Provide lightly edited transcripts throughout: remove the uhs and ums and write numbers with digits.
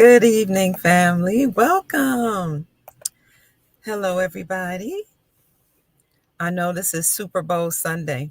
Good evening, family. Welcome. Hello, everybody. I know this is Super Bowl Sunday,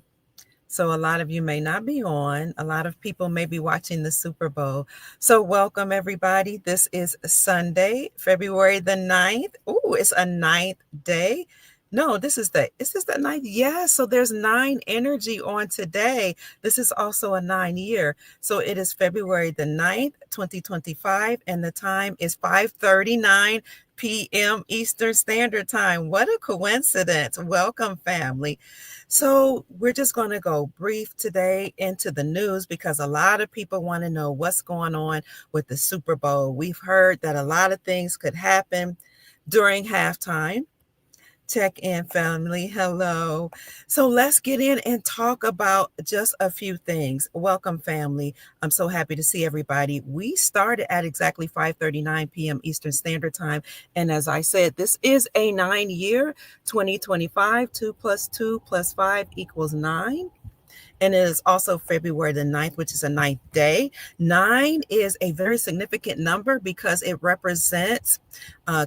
so a lot of you may not be on. A lot of people may be watching the Super Bowl. So, welcome, everybody. This is Sunday, February the 9th. Ooh, it's a ninth day. No, is this the ninth? Yeah, so there's nine energy on today. This is also a 9 year. So it is February the 9th, 2025, and the time is 5:39 p.m. Eastern Standard Time. What a coincidence. Welcome, family. So we're just going to go brief today into the news because a lot of people want to know what's going on with the Super Bowl. We've heard that a lot of things could happen during halftime. Check in, family. Hello. So let's get in and talk about just a few things. Welcome, family. I'm so happy to see everybody. We started at exactly 5:39 p.m. Eastern Standard Time. And as I said, this is a 9 year, 2025. 2 plus 2 plus 5 equals 9. And it is also February the 9th, which is a ninth day. Nine is a very significant number because it represents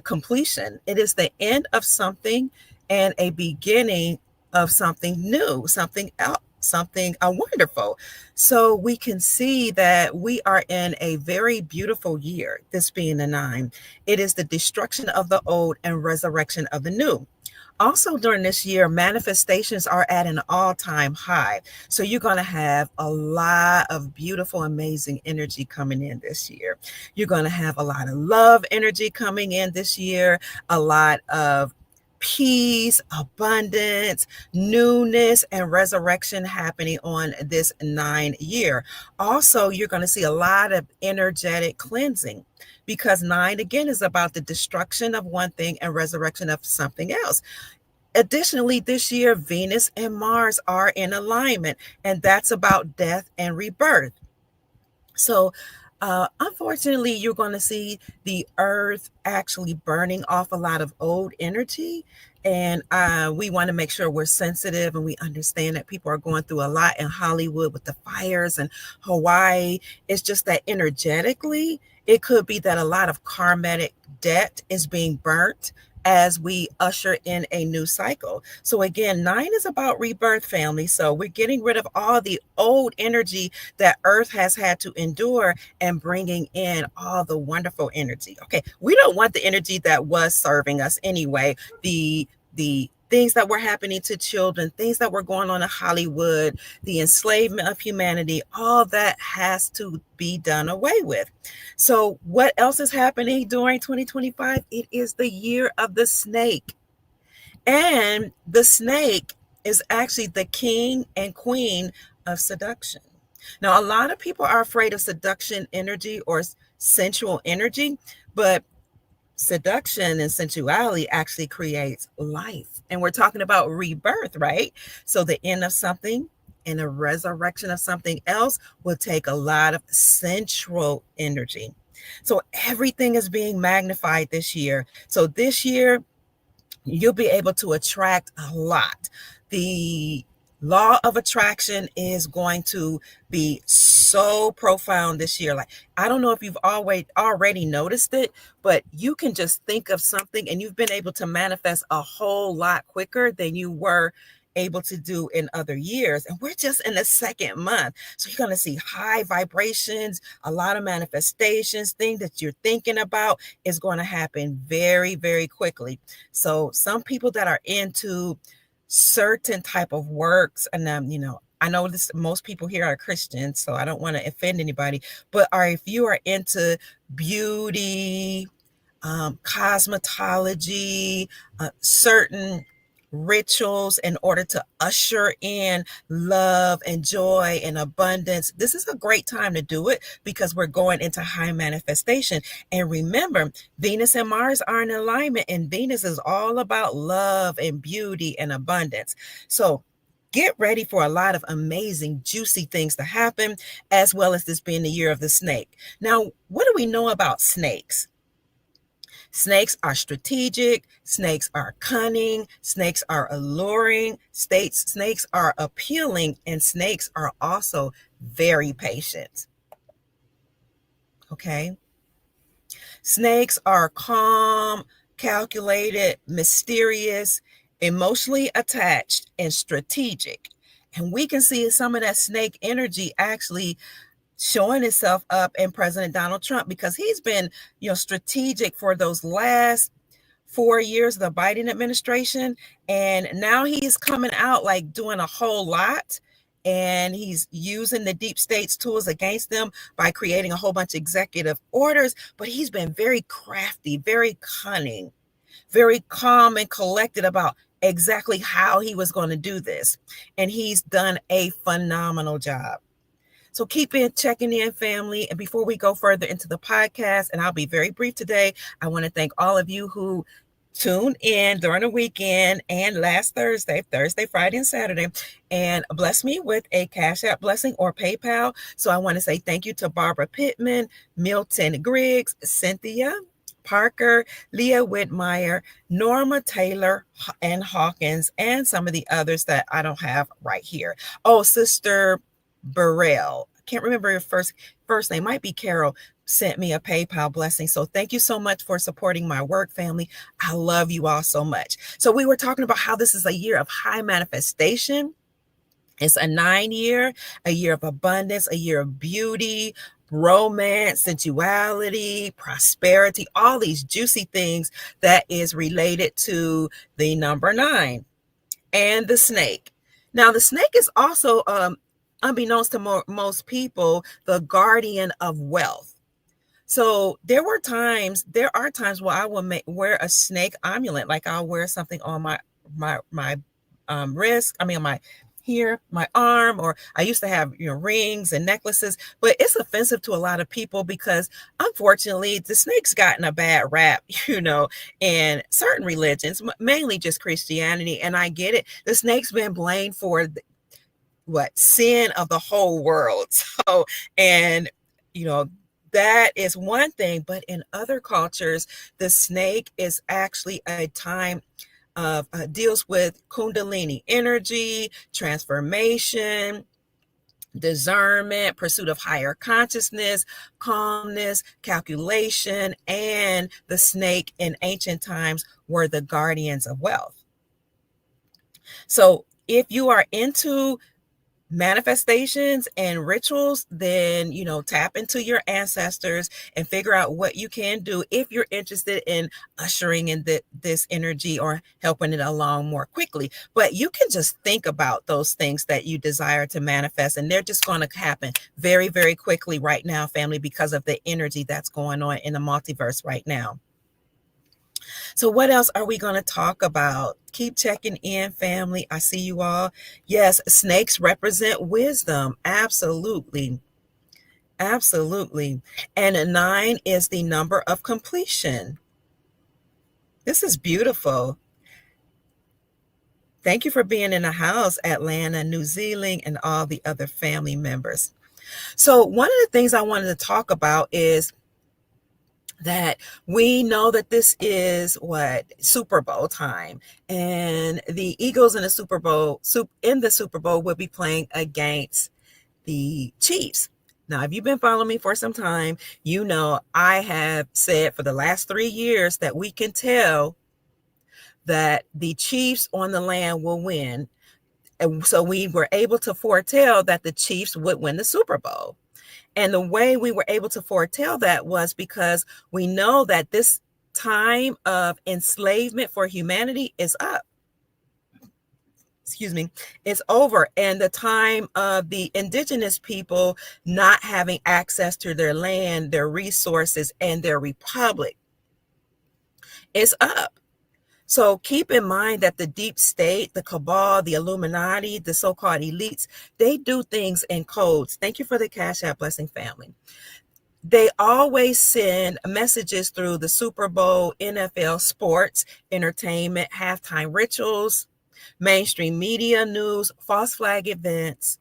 completion. It is the end of something and a beginning of something new, something else. Something wonderful. So we can see that we are in a very beautiful year, this being the nine. It is the destruction of the old and resurrection of the new. Also, during this year, manifestations are at an all-time high. So you're going to have a lot of beautiful, amazing energy coming in this year. You're going to have a lot of love energy coming in this year, a lot of peace, abundance, newness, and resurrection happening on this 9 year. Also, you're going to see a lot of energetic cleansing because nine, again, is about the destruction of one thing and resurrection of something else. Additionally, this year, Venus and Mars are in alignment, and that's about death and rebirth. So, unfortunately, you're going to see the earth actually burning off a lot of old energy. And we want to make sure we're sensitive and we understand that people are going through a lot in Hollywood with the fires and Hawaii. It's just that energetically, it could be that a lot of karmatic debt is being burnt as we usher in a new cycle. So again, nine is about rebirth, family. So we're getting rid of all the old energy that earth has had to endure and bringing in all the wonderful energy. Okay, we don't want the energy that was serving us anyway. The things that were happening to children, things that were going on in Hollywood, the enslavement of humanity, all that has to be done away with. So what else is happening during 2025? It is the year of the snake. And the snake is actually the king and queen of seduction. Now, a lot of people are afraid of seduction energy or sensual energy, but seduction and sensuality actually creates life. And we're talking about rebirth, right? So the end of something and a resurrection of something else will take a lot of sensual energy. So everything is being magnified this year. So this year, you'll be able to attract a lot. The law of attraction is going to be so profound this year. Like, I don't know if you've already noticed it, but you can just think of something and you've been able to manifest a whole lot quicker than you were able to do in other years. And we're just in the second month. So you're going to see high vibrations, a lot of manifestations, things that you're thinking about is going to happen very, very quickly. So some people that are into certain type of works, and I know this, most people here are Christians, so I don't want to offend anybody, but if you are into beauty, cosmetology, certain rituals in order to usher in love and joy and abundance, this is a great time to do it because we're going into high manifestation. And remember, Venus and Mars are in alignment, and Venus is all about love and beauty and abundance. So get ready for a lot of amazing, juicy things to happen, as well as this being the year of the snake. Now, what do we know about snakes? Snakes are strategic, snakes are cunning, snakes are alluring, snakes are appealing, and snakes are also very patient. Okay. Snakes are calm, calculated, mysterious, emotionally attached, and strategic. And we can see some of that snake energy actually showing itself up in President Donald Trump, because he's been, strategic for those last 4 years of the Biden administration. And now he's coming out like doing a whole lot. And he's using the deep state's tools against them by creating a whole bunch of executive orders. But he's been very crafty, very cunning, very calm and collected about exactly how he was going to do this. And he's done a phenomenal job. So keep checking in, family. And before we go further into the podcast, and I'll be very brief today, I want to thank all of you who tuned in during the weekend and last Thursday, Friday, and Saturday, and bless me with a Cash App blessing or PayPal. So I want to say thank you to Barbara Pittman, Milton Griggs, Cynthia Parker, Leah Whitmire, Norma Taylor, and Hawkins, and some of the others that I don't have right here. Oh, Sister Burrell, I can't remember your first name, might be Carol, sent me a PayPal blessing. So thank you so much for supporting my work, family. I love you all so much. So we were talking about how this is a year of high manifestation. It's a 9-year, a year of abundance, a year of beauty, romance, sensuality, prosperity, all these juicy things that is related to the number 9 and the snake. Now, the snake is also, unbeknownst to most people, the guardian of wealth. So there are times where I will wear a snake amulet, like I'll wear something on my wrist. I mean, my arm, or I used to have rings and necklaces, but it's offensive to a lot of people because unfortunately the snake's gotten a bad rap, in certain religions, mainly just Christianity. And I get it. The snake's been blamed for sin of the whole world. So, and that is one thing, but in other cultures, the snake is actually a time of deals with Kundalini energy, transformation, discernment, pursuit of higher consciousness, calmness, calculation, and the snake in ancient times were the guardians of wealth. So if you are into manifestations and rituals, then tap into your ancestors and figure out what you can do if you're interested in ushering in this energy or helping it along more quickly. But you can just think about those things that you desire to manifest, and they're just going to happen very, very quickly right now, family, because of the energy that's going on in the multiverse right now. So what else are we going to talk about? Keep checking in, family. I see you all. Yes, snakes represent wisdom. Absolutely. Absolutely. And 9 is the number of completion. This is beautiful. Thank you for being in the house, Atlanta, New Zealand, and all the other family members. So one of the things I wanted to talk about is that we know that this is Super Bowl time, and the Eagles in the Super Bowl will be playing against the Chiefs. Now, if you've been following me for some time, I have said for the last 3 years that we can tell that the Chiefs on the land will win. And so we were able to foretell that the Chiefs would win the Super Bowl. And the way we were able to foretell that was because we know that this time of enslavement for humanity is up. It's over. And the time of the indigenous people not having access to their land, their resources, and their republic is up. So keep in mind that the deep state, the cabal, the Illuminati, the so-called elites, they do things in codes. Thank you for the Cash App blessing, family. They always send messages through the Super Bowl, NFL, sports, entertainment, halftime rituals, mainstream media news, false flag events,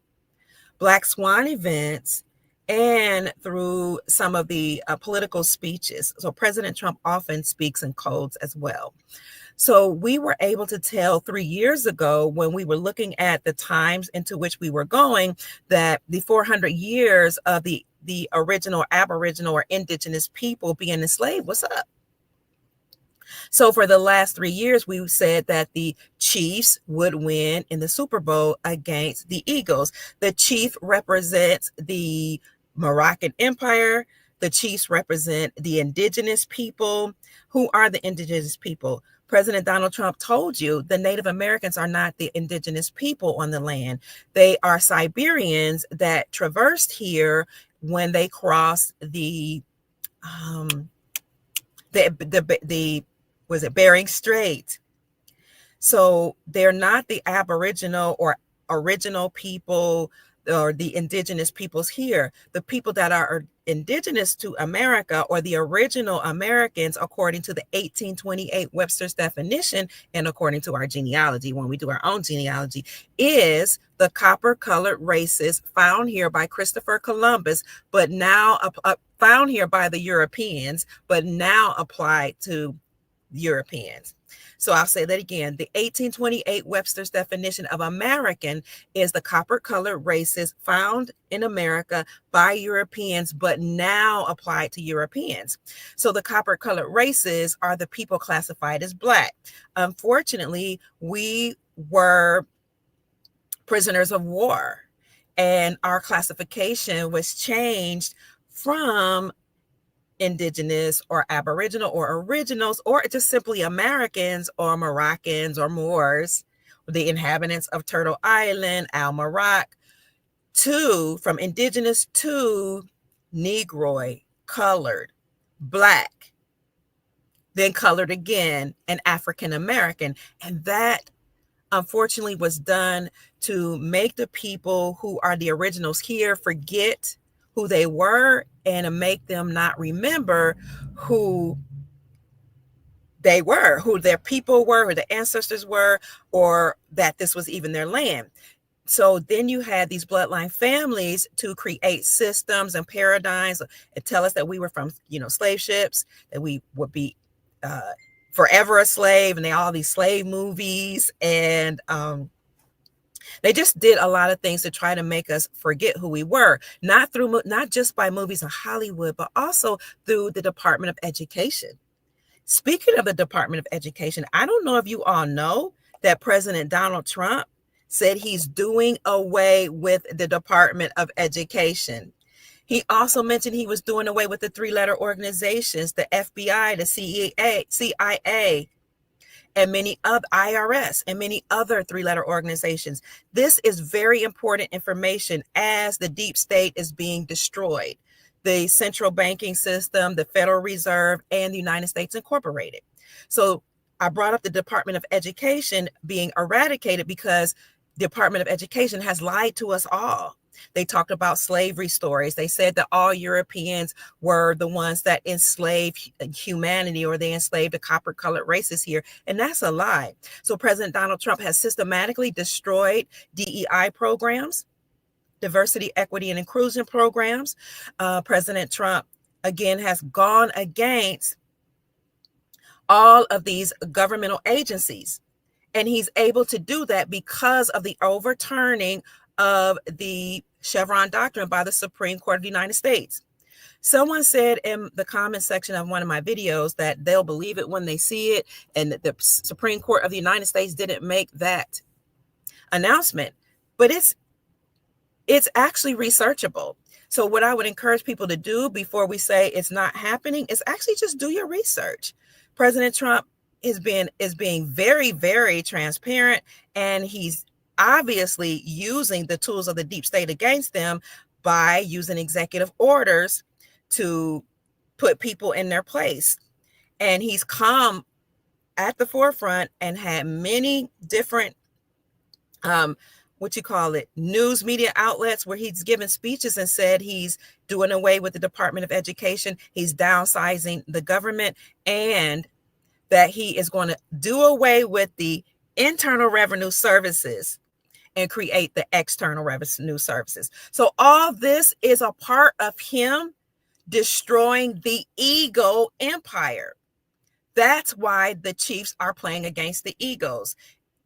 Black Swan events, and through some of the political speeches. So President Trump often speaks in codes as well. So we were able to tell 3 years ago, when we were looking at the times into which we were going, that the 400 years of the original Aboriginal or indigenous people being enslaved was up. So for the last 3 years, we said that the Chiefs would win in the Super Bowl against the Eagles. The Chief represents the Moroccan Empire. The Chiefs represent the indigenous people. Who are the indigenous people? President Donald Trump told you the Native Americans are not the indigenous people on the land. They are Siberians that traversed here when they crossed the was it Bering Strait. So they're not the Aboriginal or original people or the indigenous peoples here. The people that are indigenous to America, or the original Americans, according to the 1828 Webster's definition, and according to our genealogy, when we do our own genealogy, is the copper-colored races found here by Christopher Columbus, but now found here by the Europeans, but now applied to Europeans. So I'll say that again. The 1828 Webster's definition of American is the copper-colored races found in America by Europeans, but now applied to Europeans. So the copper-colored races are the people classified as Black. Unfortunately, we were prisoners of war, and our classification was changed from indigenous or Aboriginal or originals, or just simply Americans or Moroccans or Moors, the inhabitants of Turtle Island, Al-Marak, from indigenous to Negroid, colored, Black, then colored again, and African American. And that unfortunately was done to make the people who are the originals here forget who they were, and to make them not remember who they were, who their people were, who their ancestors were, or that this was even their land. So then you had these bloodline families to create systems and paradigms and tell us that we were from, slave ships, that we would be forever a slave, and all these slave movies, and they just did a lot of things to try to make us forget who we were, not just by movies in Hollywood, but also through the Department of Education. Speaking of the Department of Education, I don't know if you all know that President Donald Trump said he's doing away with the Department of Education. He also mentioned he was doing away with the three-letter organizations, the FBI, the CIA, and many other IRS and many other three-letter organizations. This is very important information as the deep state is being destroyed. The central banking system, the Federal Reserve, and the United States Incorporated. So I brought up the Department of Education being eradicated because the Department of Education has lied to us all. They talked about slavery stories. They said that all Europeans were the ones that enslaved humanity, or they enslaved the copper-colored races here. And that's a lie. So President Donald Trump has systematically destroyed DEI programs, diversity, equity, and inclusion programs. President Trump, again, has gone against all of these governmental agencies. And he's able to do that because of the overturning of the Chevron doctrine by the Supreme Court of the United States. Someone said in the comment section of one of my videos that they'll believe it when they see it, and that the Supreme Court of the United States didn't make that announcement. But it's actually researchable. So what I would encourage people to do before we say it's not happening is actually just do your research. President Trump is being very, very transparent, and he's obviously using the tools of the deep state against them by using executive orders to put people in their place. And he's come at the forefront and had many different news media outlets where he's given speeches and said he's doing away with the Department of Education, he's downsizing the government, and that he is going to do away with the Internal Revenue Services and create the External Revenue Services. So all this is a part of him destroying the ego empire. That's why the Chiefs are playing against the Eagles.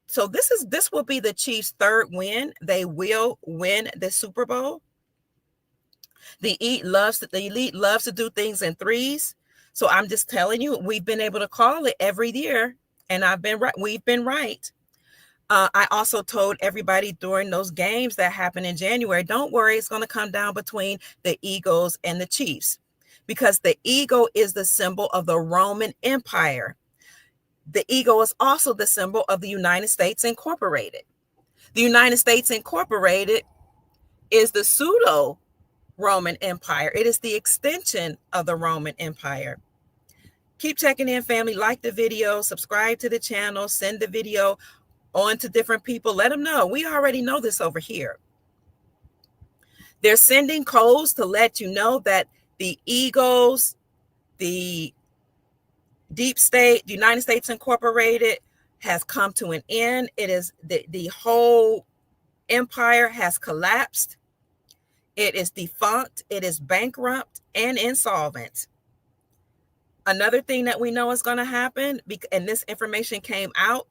So this will be the Chiefs' third win. They will win the Super Bowl. The elite loves to do things in threes. So I'm just telling you, we've been able to call it every year, and I've been right. We've been right. I also told everybody during those games that happened in January, don't worry, it's going to come down between the Eagles and the Chiefs, because the eagle is the symbol of the Roman Empire. The eagle is also the symbol of the United States Incorporated. The United States Incorporated is the pseudo Roman Empire. It is the extension of the Roman Empire. Keep checking in, family. Like the video, subscribe to the channel, send the video on to different people. Let them know. We already know this over here. They're sending codes to let you know that the Eagles, the deep state, the United States Incorporated, has come to an end. It is the whole empire has collapsed. It is defunct. It is bankrupt and insolvent. Another thing that we know is going to happen, and this information came out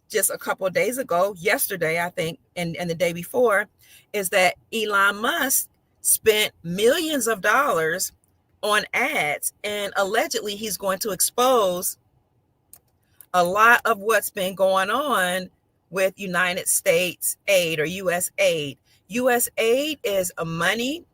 just a couple of days ago, yesterday, I think, and the day before, is that Elon Musk spent millions of dollars on ads, and allegedly he's going to expose a lot of what's been going on with United States aid or U.S. aid. U.S. aid is a money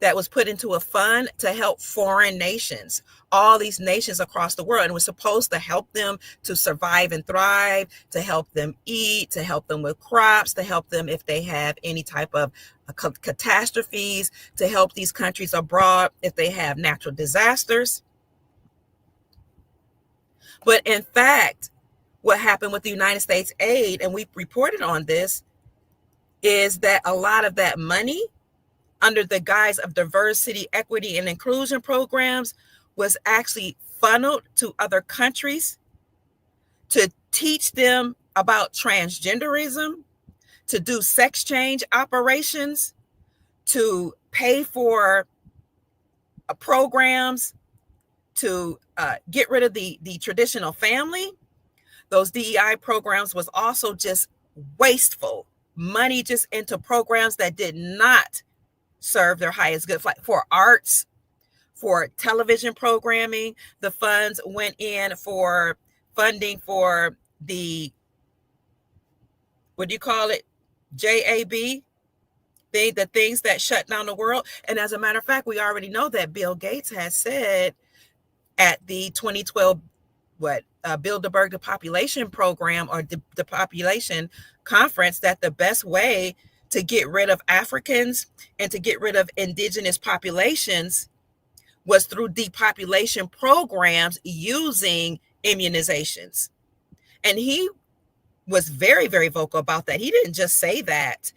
that was put into a fund to help foreign nations, all these nations across the world, and was supposed to help them to survive and thrive, to help them eat, to help them with crops, to help them if they have any type of catastrophes, to help these countries abroad if they have natural disasters. But in fact, what happened with the United States aid, and we reported on this, is that a lot of that money, under the guise of diversity, equity, and inclusion programs, was actually funneled to other countries to teach them about transgenderism, to do sex change operations, to pay for programs to get rid of the traditional family. Those DEI programs was also just wasteful money, just into programs that did not serve their highest good. For arts, for television programming, the funds went in for funding for the, what do you call it, JAB, the things that shut down the world. And as a matter of fact, we already know that Bill Gates has said at the 2012 Bilderberg Depopulation Program, or the population conference, that the best way to get rid of Africans and to get rid of indigenous populations was through depopulation programs using immunizations. And he was very, very vocal about that. He didn't just say that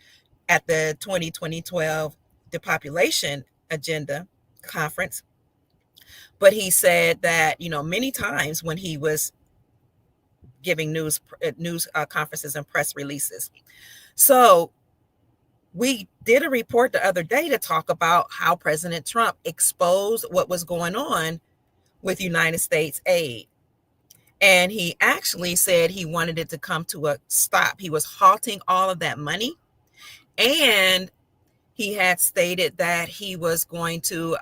at the 2012 Depopulation Agenda Conference, but he said that, many times when he was giving news conferences and press releases. So we did a report the other day to talk about how President Trump exposed what was going on with United States aid. And he actually said he wanted it to come to a stop. He was halting all of that money. And he had stated that he was going to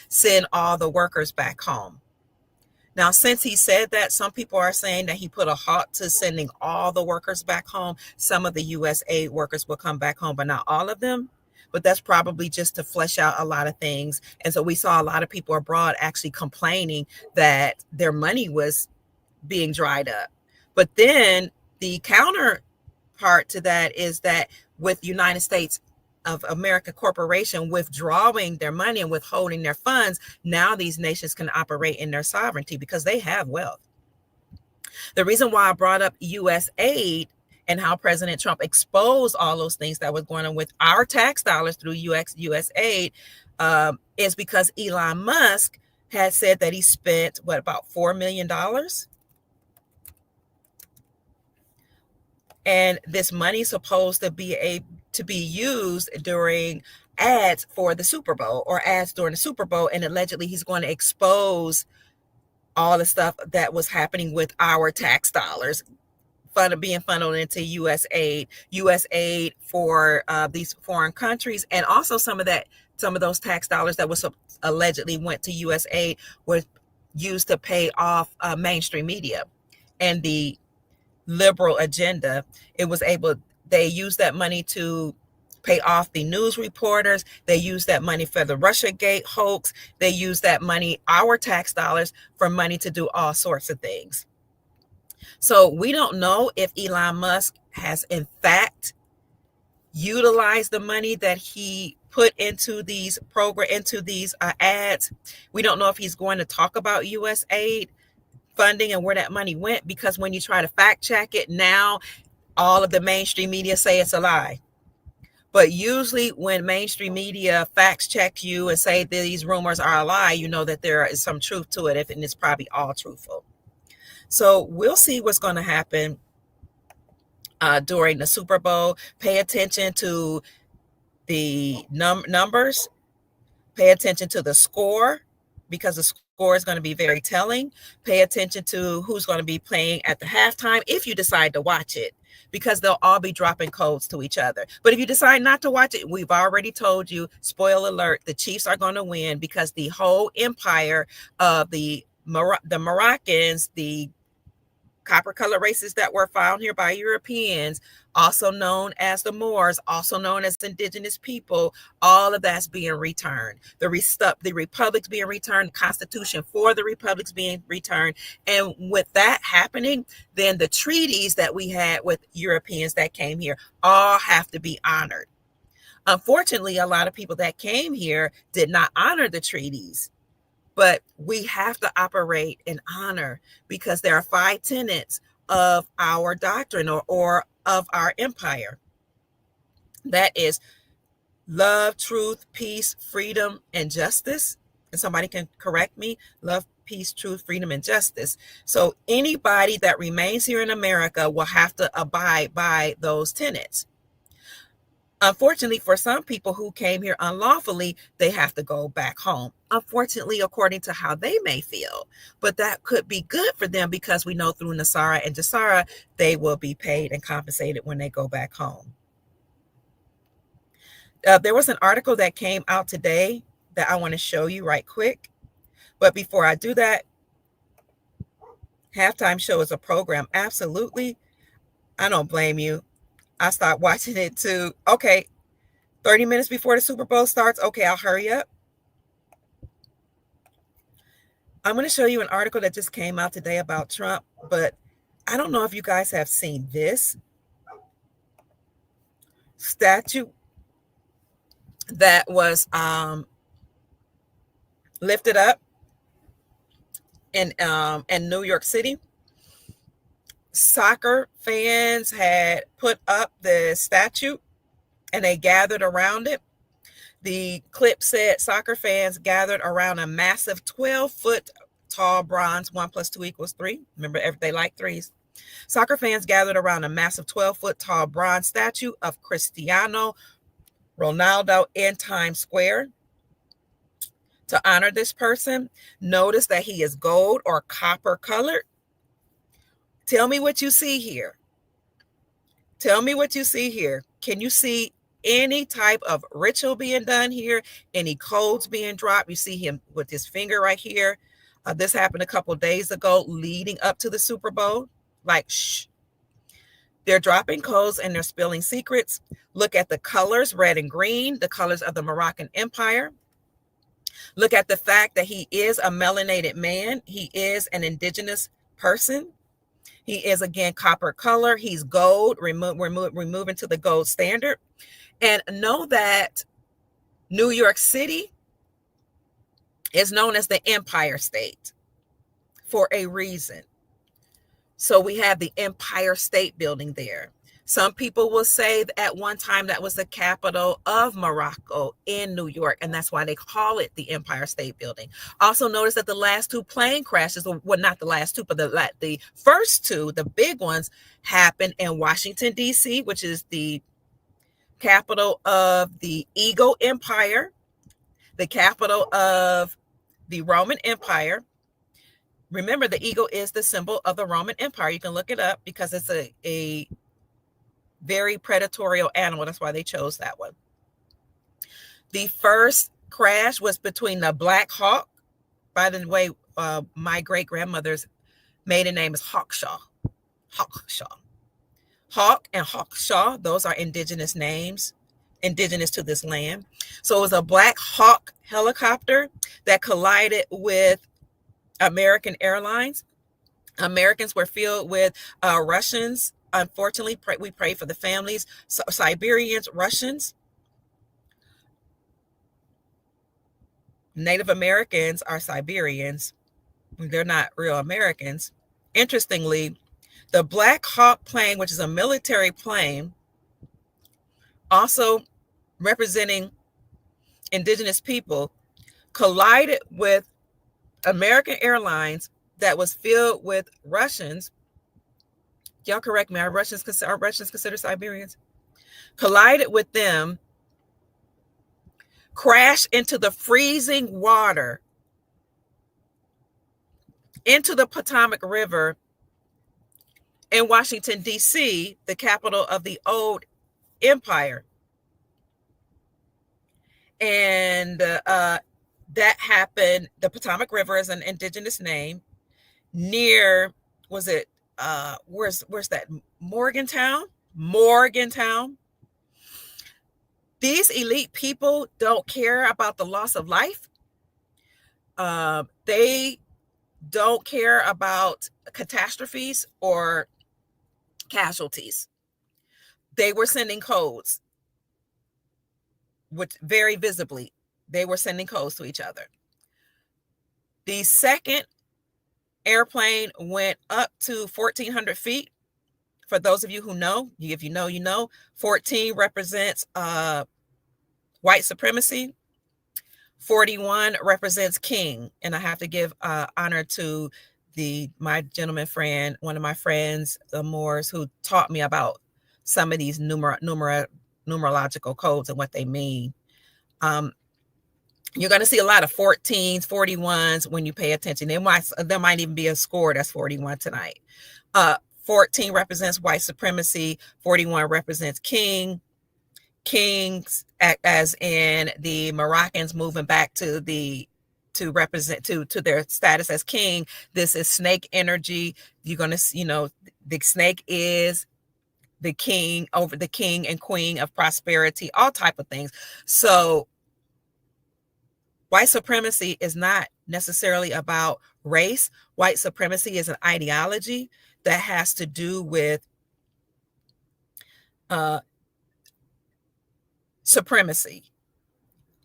send all the workers back home. Now, since he said that, some people are saying that he put a halt to sending all the workers back home. Some of the U.S. aid workers will come back home, but not all of them. But that's probably just to flesh out a lot of things. And so we saw a lot of people abroad actually complaining that their money was being dried up. But then the counterpart to that is that with United States of America Corporation withdrawing their money and withholding their funds, now these nations can operate in their sovereignty because they have wealth. The reason why I brought up U.S. aid and how President Trump exposed all those things that was going on with our tax dollars through U.S. aid is because Elon Musk had said that he spent, about $4 million? And this money is supposed to be used during ads for the Super Bowl, or ads during the Super Bowl. And allegedly he's going to expose all the stuff that was happening with our tax dollars being funneled into U.S. aid for these foreign countries, and also some of those tax dollars that was allegedly went to U.S. aid was used to pay off mainstream media and the liberal agenda. It was able They used that money to pay off the news reporters. They used that money for the Russiagate hoax. They used that money, our tax dollars, for money to do all sorts of things. So we don't know if Elon Musk has in fact utilized the money that he put into these ads. We don't know if he's going to talk about U.S. aid funding and where that money went, because when you try to fact check it now, all of the mainstream media say it's a lie. But usually when mainstream media facts check you and say these rumors are a lie, you know that there is some truth to it, and it's probably all truthful. So we'll see what's going to happen during the Super Bowl. Pay attention to the numbers. Pay attention to the score, because the score is going to be very telling. Pay attention to who's going to be playing at the halftime if you decide to watch it, because they'll all be dropping codes to each other. But if you decide not to watch it, we've already told you, spoiler alert, the Chiefs are going to win, because the whole empire of the Moroccans, the copper color races that were found here by Europeans, also known as the Moors, also known as indigenous people, all of that's being returned. The republics being returned, the Constitution for the republics being returned. And with that happening, then the treaties that we had with Europeans that came here all have to be honored. Unfortunately, a lot of people that came here did not honor the treaties. But we have to operate in honor, because there are 5 tenets of our doctrine or of our empire. That is love, truth, peace, freedom, and justice. And somebody can correct me. Love, peace, truth, freedom, and justice. So anybody that remains here in America will have to abide by those tenets. Unfortunately, for some people who came here unlawfully, they have to go back home. Unfortunately, according to how they may feel. But that could be good for them, because we know through Nasara and Jasara, they will be paid and compensated when they go back home. There was an article that came out today that I want to show you right quick. But before I do that, Halftime Show is a program. Absolutely. I don't blame you. I stopped watching it too. Okay, 30 minutes before the Super Bowl starts. Okay, I'll hurry up. I'm going to show you an article that just came out today about Trump, but I don't know if you guys have seen this statue that was lifted up in New York City. Soccer fans had put up the statue and they gathered around it. The clip said soccer fans gathered around a massive 12-foot tall bronze, 1 + 2 = 3. Remember, they like threes. Soccer fans gathered around a massive 12-foot tall bronze statue of Cristiano Ronaldo in Times Square to honor this person. Notice that he is gold or copper colored. Tell me what you see here. Tell me what you see here. Can you see any type of ritual being done here? Any codes being dropped? You see him with his finger right here. This happened a couple of days ago leading up to the Super Bowl. Like, shh. They're dropping codes and they're spilling secrets. Look at the colors, red and green, the colors of the Moroccan Empire. Look at the fact that he is a melanated man. He is an indigenous person. He is, again, copper color. He's gold. We're moving to the gold standard. And know that New York City is known as the Empire State for a reason. So we have the Empire State Building there. Some people will say that at one time that was the capital of Morocco in New York, and that's why they call it the Empire State Building. Also notice that the last 2 plane crashes, well, not the last 2, but the first 2, the big ones, happened in Washington, D.C., which is the capital of the Eagle Empire, the capital of the Roman Empire, Remember, the eagle is the symbol of the Roman Empire. You can look it up because it's a very predatory animal. That's why they chose that one. The first crash was between the Black Hawk. By the way, my great grandmother's maiden name is Hawkshaw. Hawkshaw. Hawk and Hawkshaw, those are indigenous names, indigenous to this land. So it was a Black Hawk helicopter that collided with American Airlines. Americans were filled with Russians. Unfortunately, we pray for the families. So, Siberians, Russians. Native Americans are Siberians. They're not real Americans. Interestingly, the Black Hawk plane, which is a military plane, also representing indigenous people, collided with American Airlines that was filled with Russians. Y'all correct me. Are Russians considered Siberians? Collided with them, crashed into the freezing water, into the Potomac River in Washington, D.C., the capital of the old empire. And that happened. The Potomac River is an indigenous name near, was it, where's that? Morgantown. These elite people don't care about the loss of life. They don't care about catastrophes or casualties. They were sending codes, which very visibly, they were sending codes to each other. The second airplane went up to 1,400 feet. For those of you who know, if you know, you know, 14 represents white supremacy. 41 represents king. And I have to give honor to my gentleman friend, one of my friends, the Moors, who taught me about some of these numerological codes and what they mean. You're going to see a lot of 14s, 41s when you pay attention. There might even be a score that's 41 tonight. 14 represents white supremacy. 41 represents king. Kings, as in the Moroccans moving back to represent to their status as king. This is snake energy. You're going to, the snake is the king, over the king and queen of prosperity, all type of things. So white supremacy is not necessarily about race. White supremacy is an ideology that has to do with supremacy.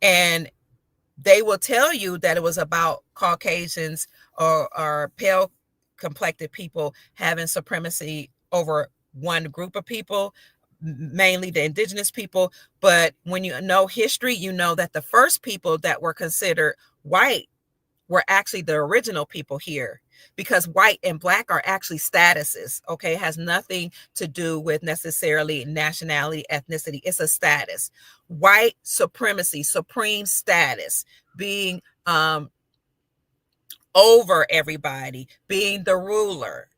And they will tell you that it was about Caucasians or pale complected people having supremacy over one group of people, mainly the indigenous people. But when you know history, you know that the first people that were considered white were actually the original people here, because white and black are actually statuses. Okay, it has nothing to do with necessarily nationality, ethnicity. It's a status. White supremacy, supreme status, being over everybody, being the ruler.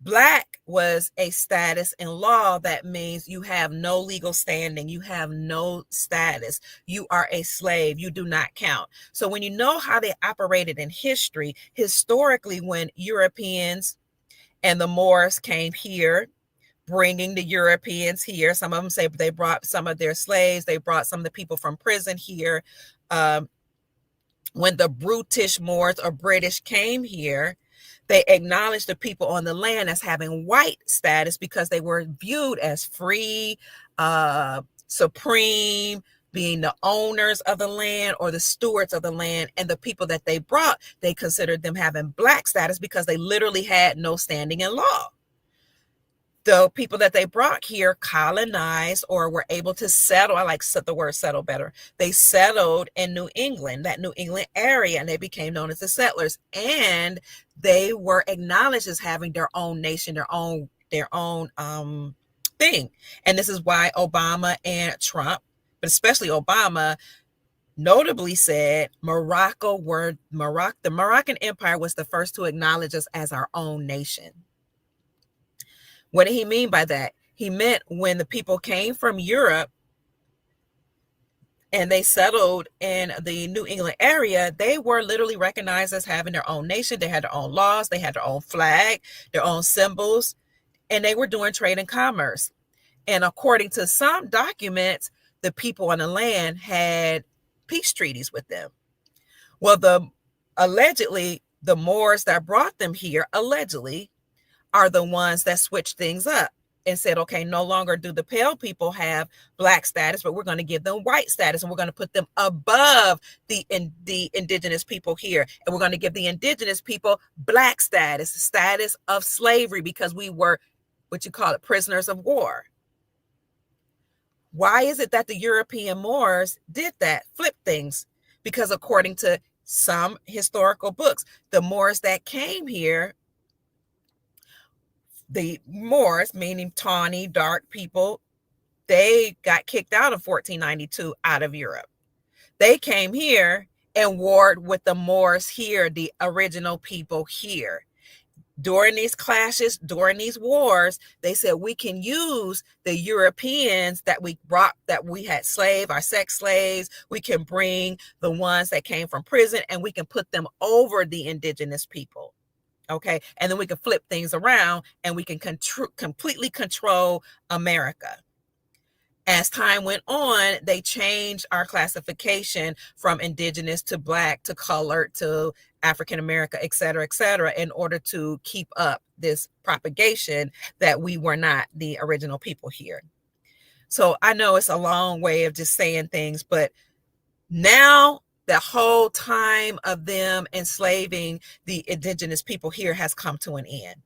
Black was a status in law that means you have no legal standing, you have no status, you are a slave, you do not count. So when you know how they operated in history, historically, when Europeans and the Moors came here, bringing the Europeans here, some of them say they brought some of their slaves, they brought some of the people from prison here. When the brutish Moors or British came here, they acknowledged the people on the land as having white status because they were viewed as free, supreme, being the owners of the land or the stewards of the land. And the people that they brought, they considered them having black status because they literally had no standing in law. The people that they brought here colonized or were able to settle. I like the word settle better. They settled in New England, that New England area, and they became known as the settlers. And they were acknowledged as having their own nation, their own thing. And this is why Obama and Trump, but especially Obama, notably said the Moroccan Empire was the first to acknowledge us as our own nation. What did he mean by that? He meant when the people came from Europe and they settled in the New England area, they were literally recognized as having their own nation. They had their own laws, they had their own flag, their own symbols, and they were doing trade and commerce. And according to some documents, the people on the land had peace treaties with them. Well, allegedly, the Moors that brought them here, allegedly, are the ones that switched things up and said, okay, no longer do the pale people have black status, but we're going to give them white status, and we're going to put them above the indigenous people here. And we're going to give the indigenous people black status of slavery, because we were, what you call it, prisoners of war. Why is it that the European Moors did that, flipped things? Because according to some historical books, the Moors that came here, the Moors, meaning tawny, dark people, they got kicked out of 1492 out of Europe. They came here and warred with the Moors here, the original people here. During these clashes, during these wars, they said we can use the Europeans that we brought, that we had our sex slaves. We can bring the ones that came from prison, and we can put them over the indigenous people. Okay. And then we can flip things around, and we can completely control America. As time went on, they changed our classification from indigenous to black to colored to African American, et cetera, in order to keep up this propagation that we were not the original people here. So I know it's a long way of just saying things, but now the whole time of them enslaving the indigenous people here has come to an end.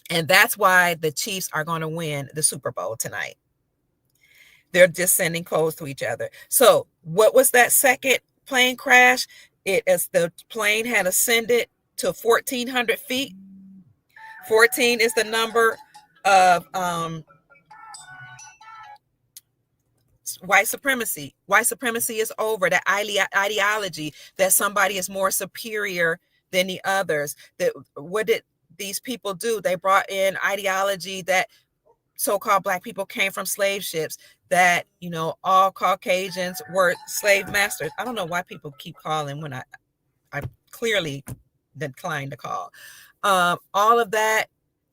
And that's why the Chiefs are going to win the Super Bowl tonight. They're just sending codes to each other. So what was that second plane crash? As the plane had ascended to 1,400 feet. 14 is the number of white supremacy. White supremacy is over. That ideology that somebody is more superior than the others. What did these people do? They brought in ideology that so-called black people came from slave ships, that, all Caucasians were slave masters. I don't know why people keep calling when I clearly declined to call. All of that,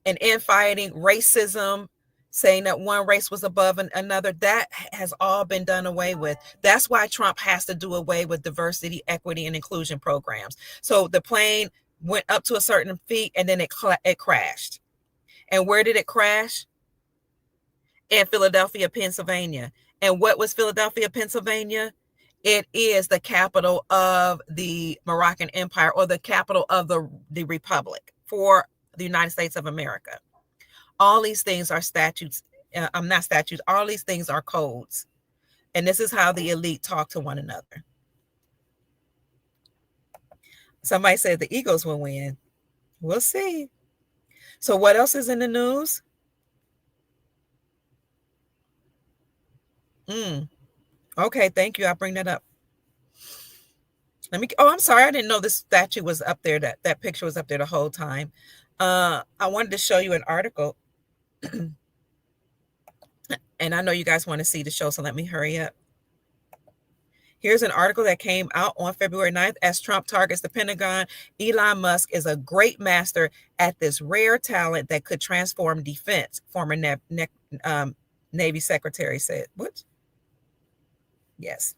and infighting, racism, saying that one race was above another, that has all been done away with. That's why Trump has to do away with diversity, equity, and inclusion programs. So the plane went up to a certain feet, and then it crashed. And where did it crash? In Philadelphia, Pennsylvania. And what was Philadelphia, Pennsylvania? It is the capital of the Moroccan Empire, or the capital of the Republic for the United States of America. All these things are statutes. Not statutes. All these things are codes. And this is how the elite talk to one another. Somebody said the Eagles will win. We'll see. So what else is in the news? Okay, thank you. I'll bring that up. I'm sorry. I didn't know this statue was up there. That picture was up there the whole time. I wanted to show you an article. And I know you guys want to see the show, so let me hurry up. Here's an article that came out on February 9th. As Trump targets the Pentagon, Elon Musk is a great master at this rare talent that could transform defense, former Navy Secretary said. What? Yes.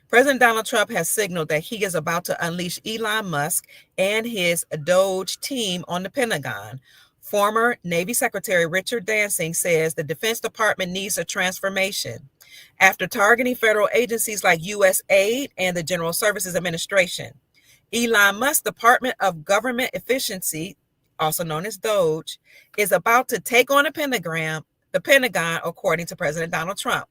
President Donald Trump has signaled that he is about to unleash Elon Musk and his Doge team on the Pentagon. Former Navy Secretary Richard Dancing says the Defense Department needs a transformation after targeting federal agencies like USAID and the General Services Administration. Elon Musk's Department of Government Efficiency, also known as Doge, is about to take on the Pentagon, according to President Donald Trump.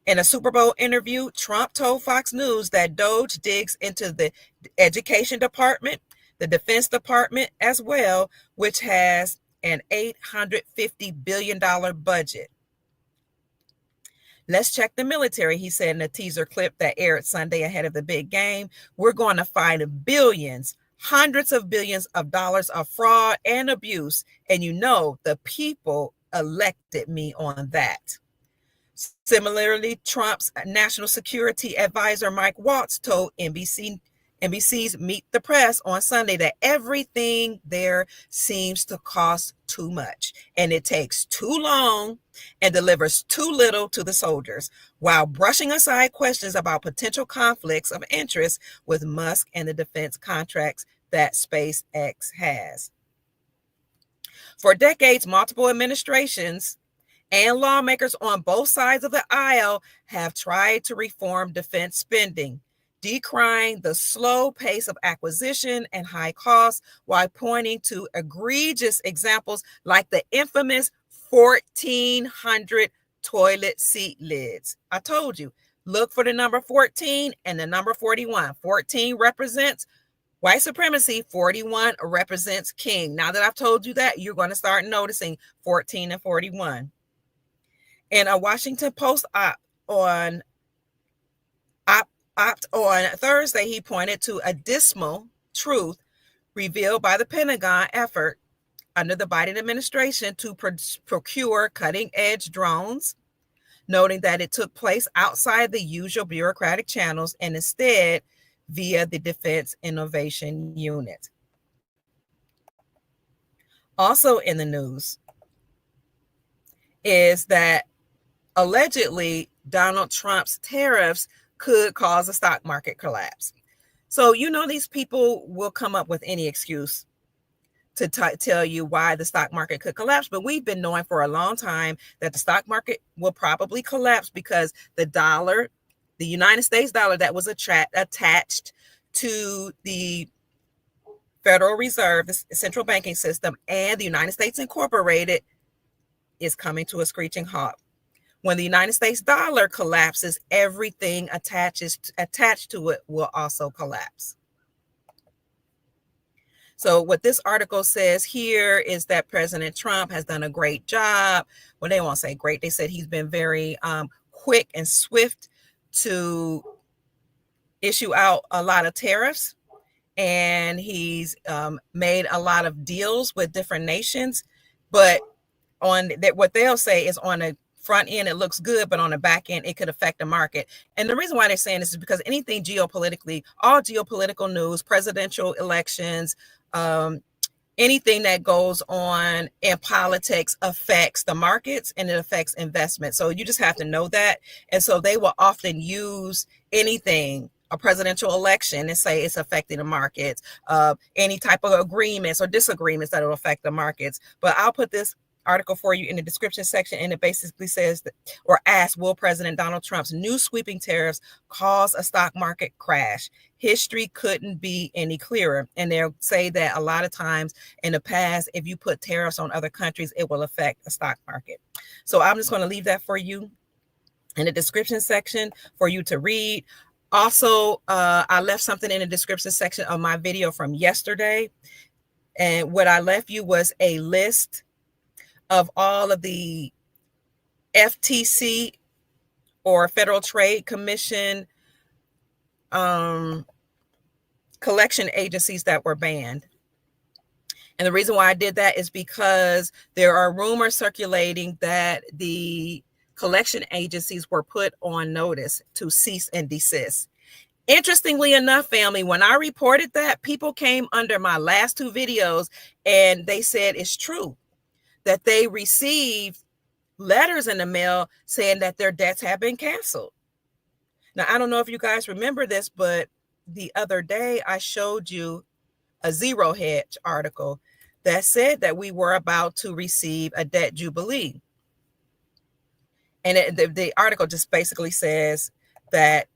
In a Super Bowl interview, Trump told Fox News that Doge digs into the Education Department, the Defense Department as well, which has an $850 billion budget. Let's check the military, he said in a teaser clip that aired Sunday ahead of the big game. We're going to find billions, hundreds of billions of dollars of fraud and abuse. And you know, the people elected me on that. Similarly, Trump's national security advisor, Mike Waltz, told NBC's Meet the Press on Sunday that everything there seems to cost too much and it takes too long and delivers too little to the soldiers, while brushing aside questions about potential conflicts of interest with Musk and the defense contracts that SpaceX has. For decades, multiple administrations and lawmakers on both sides of the aisle have tried to reform defense spending, decrying the slow pace of acquisition and high costs while pointing to egregious examples like the infamous 1,400 toilet seat lids. I told you, look for the number 14 and the number 41. 14 represents white supremacy, 41 represents king. Now that I've told you that, you're going to start noticing 14 and 41. In a Washington Post op on Thursday, he pointed to a dismal truth revealed by the Pentagon effort under the Biden administration to procure cutting-edge drones, noting that it took place outside the usual bureaucratic channels and instead via the Defense Innovation Unit. Also in the news is that allegedly Donald Trump's tariffs could cause a stock market collapse. So, you know, these people will come up with any excuse to tell you why the stock market could collapse. But we've been knowing for a long time that the stock market will probably collapse because the dollar, the United States dollar that was attached to the Federal Reserve, the central banking system, and the United States Incorporated is coming to a screeching halt. When the United States dollar collapses, everything attached to it will also collapse. So what this article says here is that President Trump has done a great job. Well, they won't say great. They said he's been very quick and swift to issue out a lot of tariffs. And he's made a lot of deals with different nations. But on that, what they'll say is on a front end, it looks good, but on the back end, it could affect the market. And the reason why they're saying this is because anything geopolitically, all geopolitical news, presidential elections, anything that goes on in politics affects the markets and it affects investment. So you just have to know that. And so they will often use anything, a presidential election, and say it's affecting the markets, any type of agreements or disagreements that will affect the markets. But I'll put this article for you in the description section, and it basically says that, or asks, will President Donald Trump's new sweeping tariffs cause a stock market crash? History couldn't be any clearer. And they'll say that a lot of times in the past, if you put tariffs on other countries, it will affect the stock market. So I'm just going to leave that for you in the description section for you to read. Also, I left something in the description section of my video from yesterday. And what I left you was a list of all of the FTC or Federal Trade Commission collection agencies that were banned. And the reason why I did that is because there are rumors circulating that the collection agencies were put on notice to cease and desist. Interestingly enough, family, when I reported that, people came under my last two videos and they said it's true that they received letters in the mail saying that their debts have been canceled. Now, I don't know if you guys remember this, but the other day I showed you a Zero Hedge article that said that we were about to receive a debt jubilee. And the article just basically says that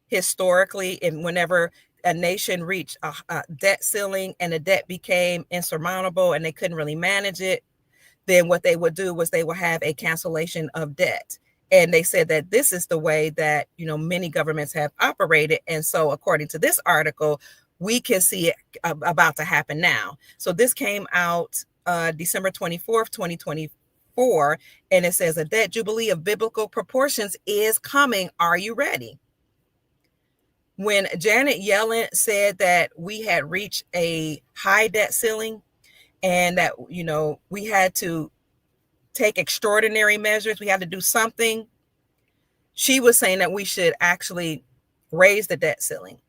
historically, and whenever a nation reached a debt ceiling and the debt became insurmountable and they couldn't really manage it, then what they would do was they would have a cancellation of debt. And they said that this is the way that, you know, many governments have operated. And so according to this article, we can see it about to happen now. So this came out December 24th, 2024. 4, and it says a debt jubilee of biblical proportions is coming. Are you ready? When Janet Yellen said that we had reached a high debt ceiling and that, we had to take extraordinary measures, we had to do something, she was saying that we should actually raise the debt ceiling.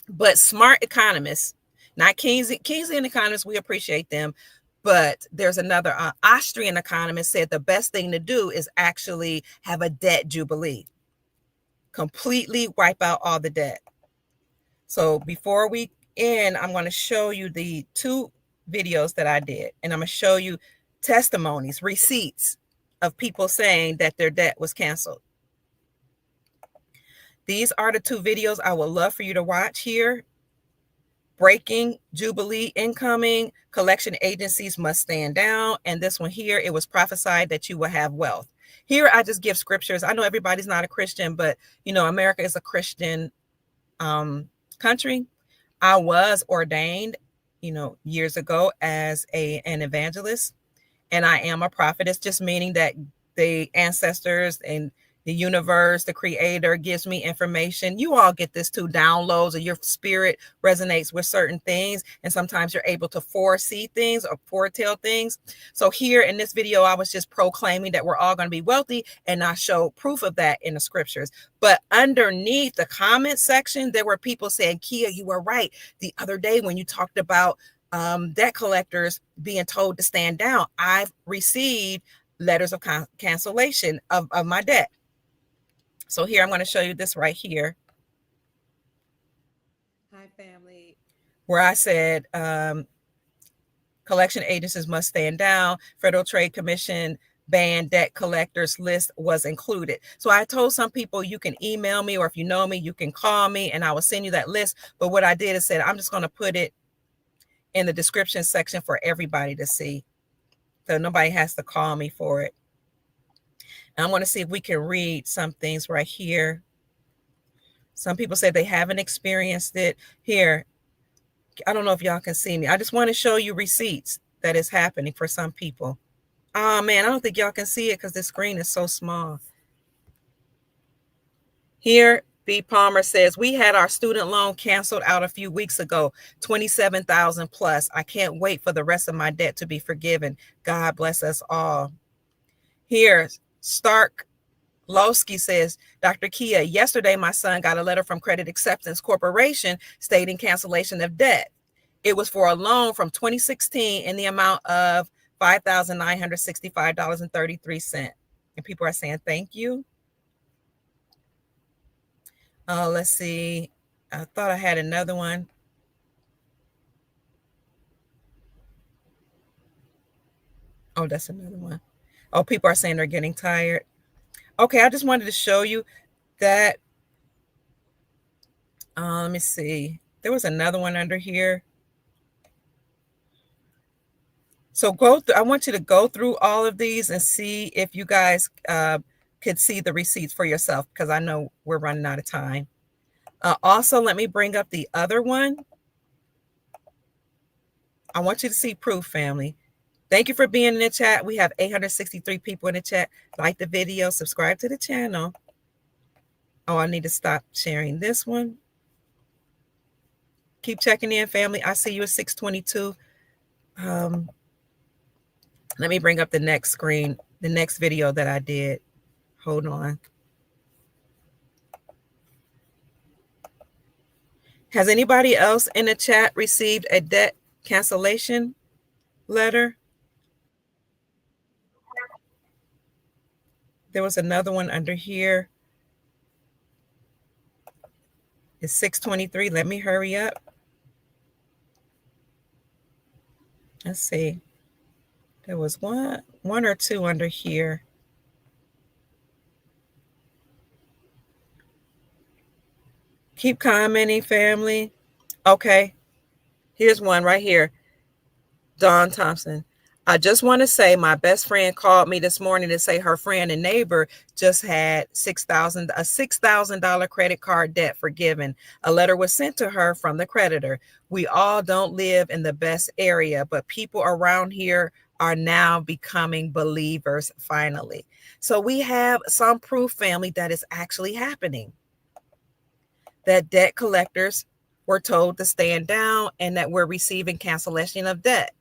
But smart economists, not Keynesian economists, we appreciate them, but there's another Austrian economist said the best thing to do is actually have a debt jubilee, completely wipe out all the debt. So before we end, I'm going to show you the 2 videos that I did, and I'm going to show you testimonies, receipts of people saying that their debt was canceled. These are the 2 videos I would love for you to watch here. Breaking Jubilee incoming, collection agencies must stand down. And this one here, it was prophesied that you will have wealth. Here, I just give scriptures. I know everybody's not a Christian, but, America is a Christian country. I was ordained, years ago as an evangelist, and I am a prophetess, just meaning that the ancestors and the universe, the creator gives me information. You all get this too, downloads, or your spirit resonates with certain things. And sometimes you're able to foresee things or foretell things. So here in this video, I was just proclaiming that we're all going to be wealthy, and I show proof of that in the scriptures. But underneath the comment section, there were people saying, Kia, you were right the other day when you talked about debt collectors being told to stand down. I've received letters of cancellation of my debt. So here, I'm going to show you this right here. Hi, family. Where I said collection agencies must stand down. Federal Trade Commission banned debt collectors list was included. So I told some people, you can email me, or if you know me, you can call me and I will send you that list. But what I did is said, I'm just going to put it in the description section for everybody to see. So nobody has to call me for it. I want to see if we can read some things right here. Some people say they haven't experienced it. Here, I don't know if y'all can see me. I just want to show you receipts that is happening for some people. Oh, man, I don't think y'all can see it because the screen is so small. Here, B. Palmer says, we had our student loan canceled out a few weeks ago, $27,000 plus. I can't wait for the rest of my debt to be forgiven. God bless us all. Here, Stark Lowski says, Dr. Kia, yesterday my son got a letter from Credit Acceptance Corporation stating cancellation of debt. It was for a loan from 2016 in the amount of $5,965.33. And people are saying, thank you. Let's see. I thought I had another one. Oh, that's another one. Oh, people are saying they're getting tired. Okay, I just wanted to show you that. Let me see. There was another one under here. So I want you to go through all of these and see if you guys could see the receipts for yourself, because I know we're running out of time. Also, let me bring up the other one. I want you to see proof, family. Thank you for being in the chat. We have 863 people in the chat. Like the video, subscribe to the channel. Oh, I need to stop sharing this one. Keep checking in, family. I see you at 622. Let me bring up the next screen, the next video that I did. Hold on. Has anybody else in the chat received a debt cancellation letter? There was another one under here. It's 6:23. Let me hurry up. Let's see. There was one or two under here. Keep commenting, family. Okay. Here's one right here. Dawn Thompson. I just want to say my best friend called me this morning to say her friend and neighbor just had a $6,000 credit card debt forgiven. A letter was sent to her from the creditor. We all don't live in the best area, but people around here are now becoming believers finally. So we have some proof, family, that is actually happening. That debt collectors were told to stand down and that we're receiving cancellation of debt.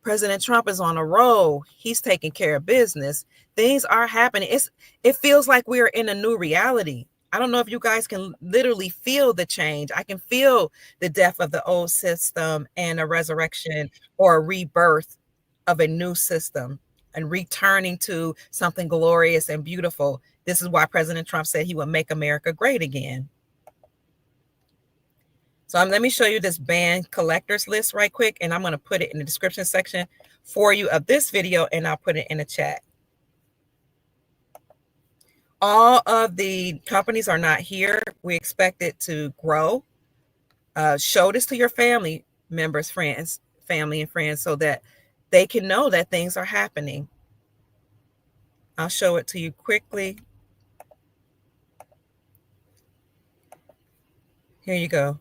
President Trump is on a roll. He's taking care of business. Things are happening. It feels like we're in a new reality. I don't know if you guys can literally feel the change. I can feel the death of the old system and a resurrection or a rebirth of a new system and returning to something glorious and beautiful. This is why President Trump said he would make America great again. So let me show you this band collectors list right quick, and I'm going to put it in the description section for you of this video, and I'll put it in the chat. All of the companies are not here. We expect it to grow. Show this to your family members, friends, family and friends, so that they can know that things are happening. I'll show it to you quickly. Here you go.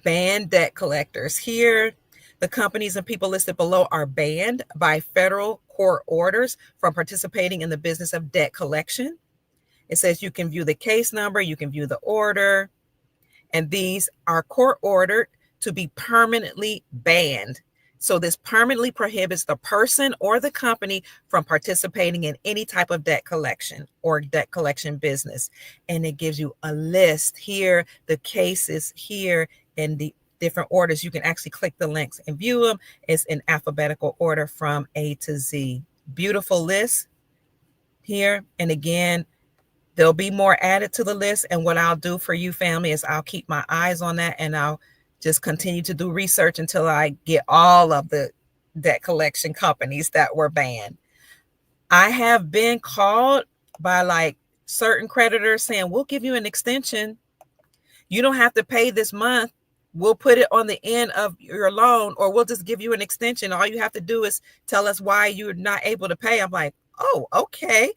Banned debt collectors. Here, the companies and people listed below are banned by federal court orders from participating in the business of debt collection. It says you can view the case number, you can view the order, and these are court ordered to be permanently banned. So this permanently prohibits the person or the company from participating in any type of debt collection or debt collection business. And it gives you a list here, the cases here, and the different orders. You can actually click the links and view them. It's in alphabetical order from A to Z. Beautiful list here. And again, there'll be more added to the list. And what I'll do for you, family, is I'll keep my eyes on that, and I'll just continue to do research until I get all of the debt collection companies that were banned. I have been called by like certain creditors saying, we'll give you an extension. You don't have to pay this month. We'll put it on the end of your loan, or we'll just give you an extension. All you have to do is tell us why you're not able to pay. I'm like, oh, okay.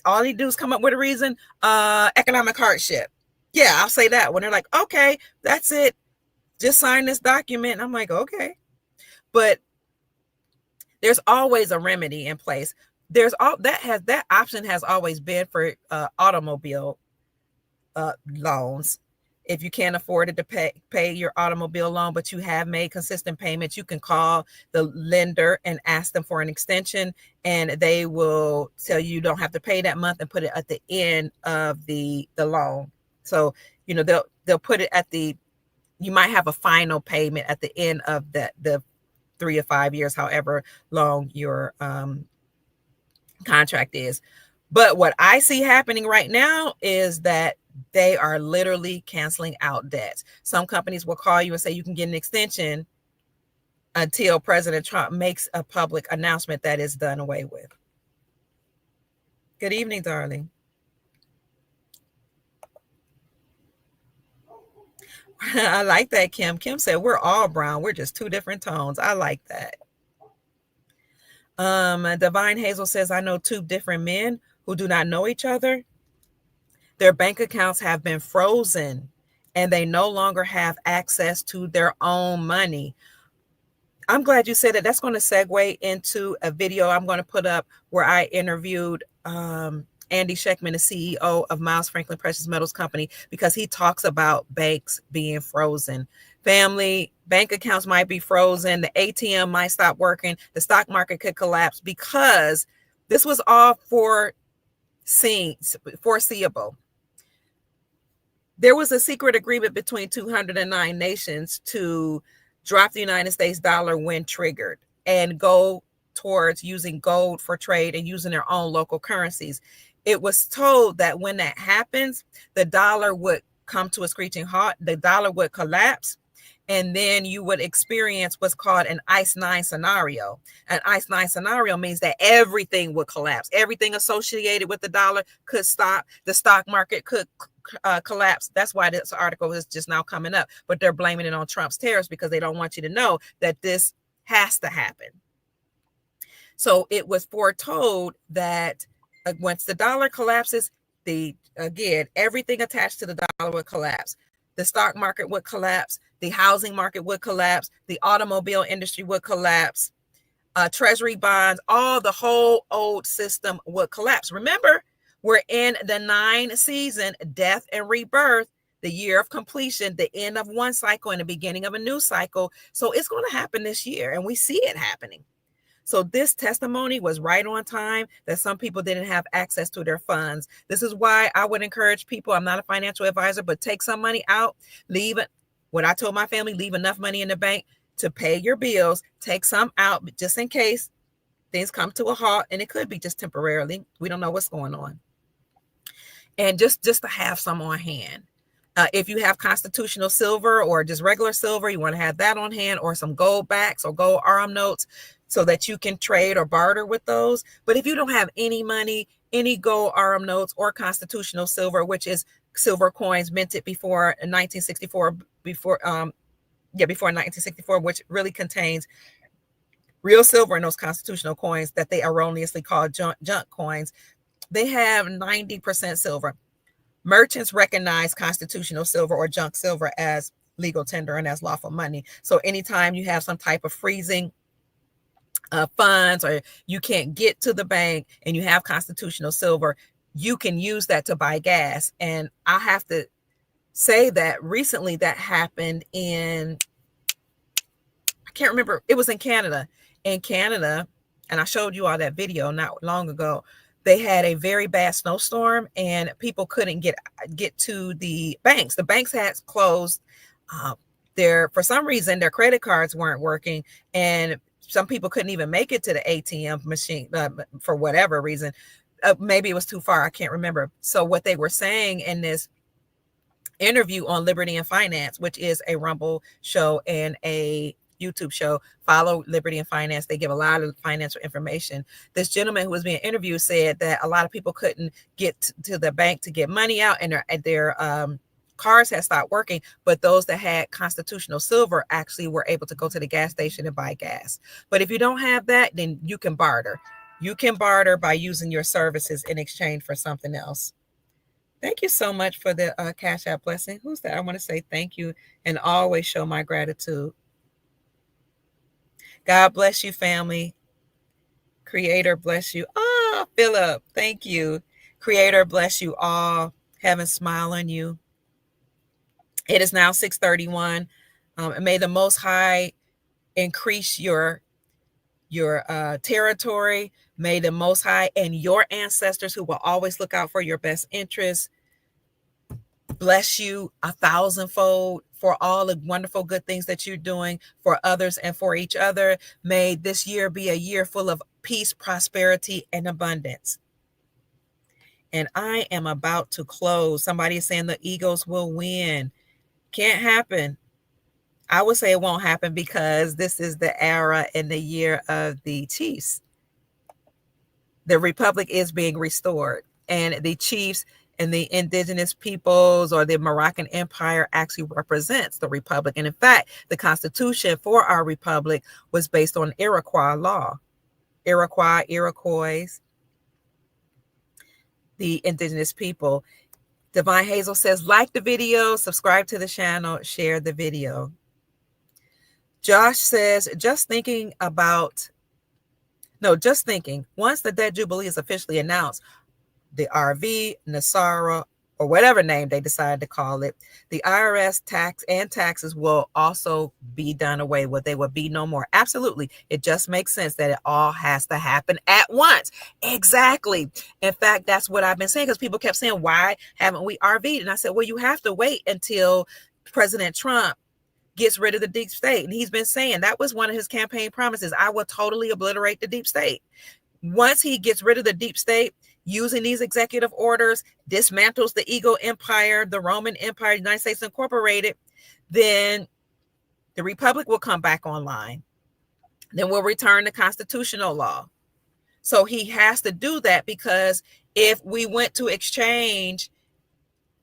All they do is come up with a reason, economic hardship. Yeah, I'll say that when they're like, okay, that's it. Just sign this document. I'm like, okay. But there's always a remedy in place. That option has always been for automobile loans. If you can't afford it to pay your automobile loan, but you have made consistent payments, you can call the lender and ask them for an extension, and they will tell you don't have to pay that month and put it at the end of the loan. So, they'll put it at you might have a final payment at the end of the 3 or 5 years, however long your contract is. But what I see happening right now is that they are literally canceling out debts. Some companies will call you and say you can get an extension until President Trump makes a public announcement that is done away with. Good evening, darling. I like that, Kim. Kim said we're all brown. We're just two different tones. I like that. Divine Hazel says, I know two different men who do not know each other. Their bank accounts have been frozen and they no longer have access to their own money. I'm glad you said that. That's going to segue into a video I'm going to put up where I interviewed Andy Scheckman, the CEO of Miles Franklin Precious Metals Company, because he talks about banks being frozen. Family, bank accounts might be frozen. The ATM might stop working. The stock market could collapse because this was all foreseeable. There was a secret agreement between 209 nations to drop the United States dollar when triggered and go towards using gold for trade and using their own local currencies. It was told that when that happens, the dollar would come to a screeching halt, the dollar would collapse, and then you would experience what's called an ICE 9 scenario. An ICE 9 scenario means that everything would collapse. Everything associated with the dollar could stop. The stock market could collapse. That's why this article is just now coming up. But they're blaming it on Trump's tariffs because they don't want you to know that this has to happen. So it was foretold that once the dollar collapses, everything attached to the dollar would collapse. The stock market would collapse. The housing market would collapse. The automobile industry would collapse. treasury bonds, all the whole old system would collapse. Remember, we're in the 9 season, death and rebirth, the year of completion, the end of one cycle and the beginning of a new cycle. So it's going to happen this year, and we see it happening. So this testimony was right on time, that some people didn't have access to their funds. This is why I would encourage people, I'm not a financial advisor, but take some money out, leave it. What I told my family, leave enough money in the bank to pay your bills, take some out just in case things come to a halt, and it could be just temporarily. We don't know what's going on. And just to have some on hand. If you have constitutional silver or just regular silver, you want to have that on hand, or some gold backs or gold RM notes so that you can trade or barter with those. But if you don't have any money, any gold RM notes or constitutional silver, which is silver coins minted before 1964, before 1964, which really contains real silver in those constitutional coins that they erroneously call junk coins, they have 90% silver. Merchants recognize constitutional silver or junk silver as legal tender and as lawful money. So anytime you have some type of freezing funds, or you can't get to the bank and you have constitutional silver, you can use that to buy gas. And I have to say that recently that happened in, I can't remember, it was in Canada. In Canada, and I showed you all that video not long ago, they had a very bad snowstorm and people couldn't get to the banks. The banks had closed. For some reason, their credit cards weren't working, and some people couldn't even make it to the ATM machine for whatever reason. Maybe it was too far. I can't remember. So what they were saying in this interview on Liberty and Finance, which is a Rumble show and a YouTube show, follow Liberty and Finance. They give a lot of financial information. This gentleman who was being interviewed said that a lot of people couldn't get to the bank to get money out, and their cars had stopped working. But those that had constitutional silver actually were able to go to the gas station and buy gas. But if you don't have that, then you can barter. You can barter by using your services in exchange for something else. Thank you so much for the Cash App blessing. Who's that? I want to say thank you and always show my gratitude. God bless you, family. Creator bless you. Oh, Philip, thank you. Creator bless you all. Heaven smile on you. It is now 6:31. And may the Most High increase your territory. May the Most High and your ancestors, who will always look out for your best interests, bless you 1,000-fold for all the wonderful good things that you're doing for others and for each other. May this year be a year full of peace, prosperity, and abundance. And I am about to close. Somebody is saying the Eagles will win. Can't happen. I would say it won't happen because this is the era and the year of the Chiefs. The Republic is being restored, and the Chiefs and the indigenous peoples or the Moroccan Empire actually represents the Republic. And in fact, the Constitution for our Republic was based on Iroquois law. Iroquois, the indigenous people. Divine Hazel says, like the video, subscribe to the channel, share the video. Josh says, just thinking, once the debt jubilee is officially announced, the RV, Nasara, or whatever name they decide to call it, the IRS taxes will also be done away with. They will be no more. Absolutely. It just makes sense that it all has to happen at once. Exactly. In fact, that's what I've been saying, because people kept saying, why haven't we RV'd? And I said, well, you have to wait until President Trump gets rid of the deep state. And he's been saying that was one of his campaign promises. I will totally obliterate the deep state. Once he gets rid of the deep state, using these executive orders, dismantles the Eagle Empire, the Roman Empire, United States Incorporated, then the Republic will come back online. Then we'll return to constitutional law. So he has to do that, because if we went to exchange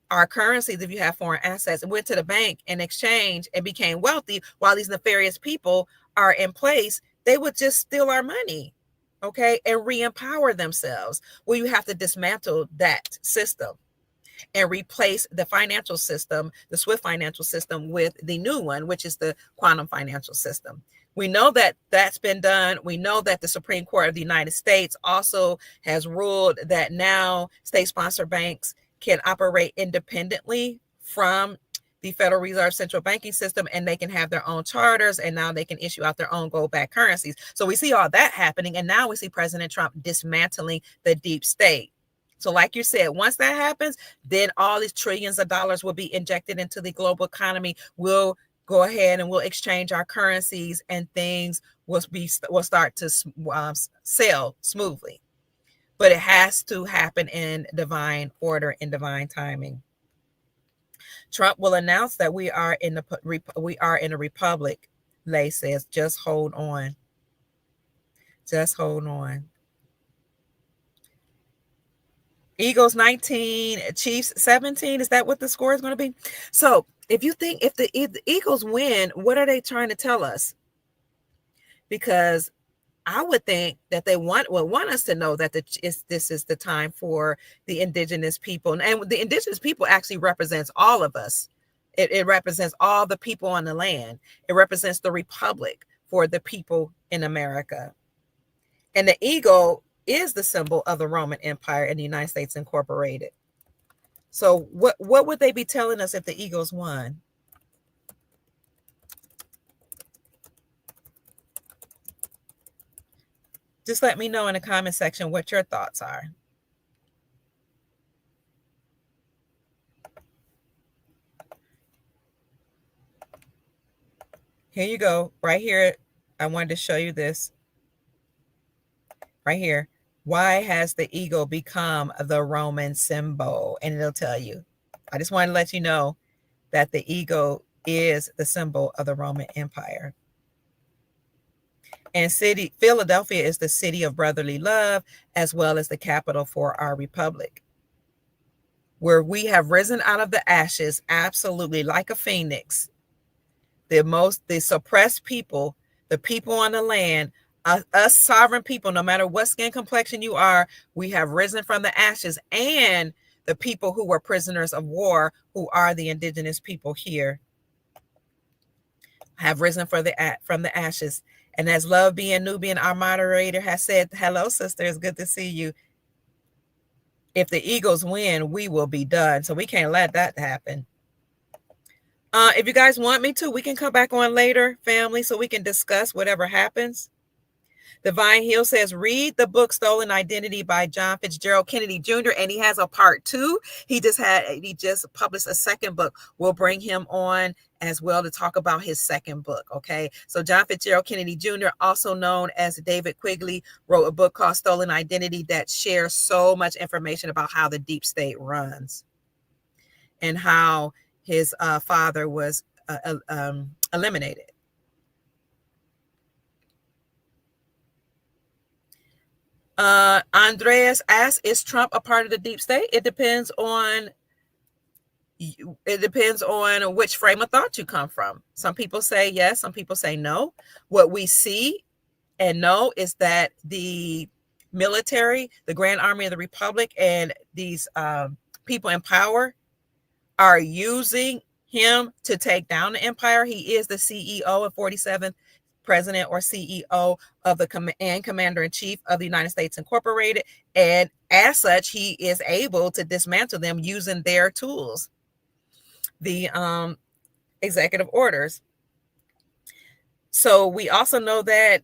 our currencies, if you have foreign assets, and went to the bank and exchange and became wealthy while these nefarious people are in place, they would just steal our money. Okay, and re-empower themselves. Well, you have to dismantle that system. and replace the financial system, the SWIFT financial system, with the new one, which is the quantum financial system. We know that that's been done. We know that the Supreme Court of the United States also has ruled that now state-sponsored banks can operate independently from the Federal Reserve central banking system, and they can have their own charters, and now they can issue out their own gold-backed currencies. So we see all that happening, and now we see President Trump dismantling the deep state. So like you said, once that happens, then all these trillions of dollars will be injected into the global economy. We'll go ahead and we'll exchange our currencies, and things will start to sail smoothly. But it has to happen in divine order, in divine timing. Trump will announce that we are in a republic. Lay says, just hold on. Just hold on. Eagles 19, Chiefs 17. Is that what the score is going to be? So if the Eagles win, what are they trying to tell us? Because I would think that they want us to know that this is the time for the indigenous people. And the indigenous people actually represents all of us. It represents all the people on the land. It represents the republic for the people in America. And the eagle is the symbol of the Roman Empire and the United States Incorporated. So what would they be telling us if the Eagles won? Just let me know in the comment section what your thoughts are. Here you go. Right here, I wanted to show you this. Right here. Why has the eagle become the Roman symbol? And it'll tell you. I just wanted to let you know that the eagle is the symbol of the Roman Empire. And Philadelphia is the city of brotherly love, as well as the capital for our republic, where we have risen out of the ashes, absolutely like a phoenix. The suppressed people, the people on the land, us sovereign people, no matter what skin complexion you are, we have risen from the ashes, and the people who were prisoners of war, who are the indigenous people here, have risen from the ashes. And as Love Being Nubian, our moderator, has said, hello, sister, it's good to see you. If the Eagles win, we will be done. So we can't let that happen. If you guys want me to, we can come back on later, family, so we can discuss whatever happens. Divine Hill says, read the book Stolen Identity by John Fitzgerald Kennedy Jr. And he has a part 2. He just published a second book. We'll bring him on as well to talk about his second book. Okay. So John Fitzgerald Kennedy Jr., also known as David Quigley, wrote a book called Stolen Identity that shares so much information about how the deep state runs and how his father was eliminated. Andreas asks, is Trump a part of the deep state? It depends on which frame of thought you come from. Some people say yes, some people say no. What we see and know is that the military, the Grand Army of the Republic, and these people in power are using him to take down the empire. He is the CEO of 47th president or CEO of the commander-in-chief of the United States Incorporated. And as such, he is able to dismantle them using their tools, the executive orders. So we also know that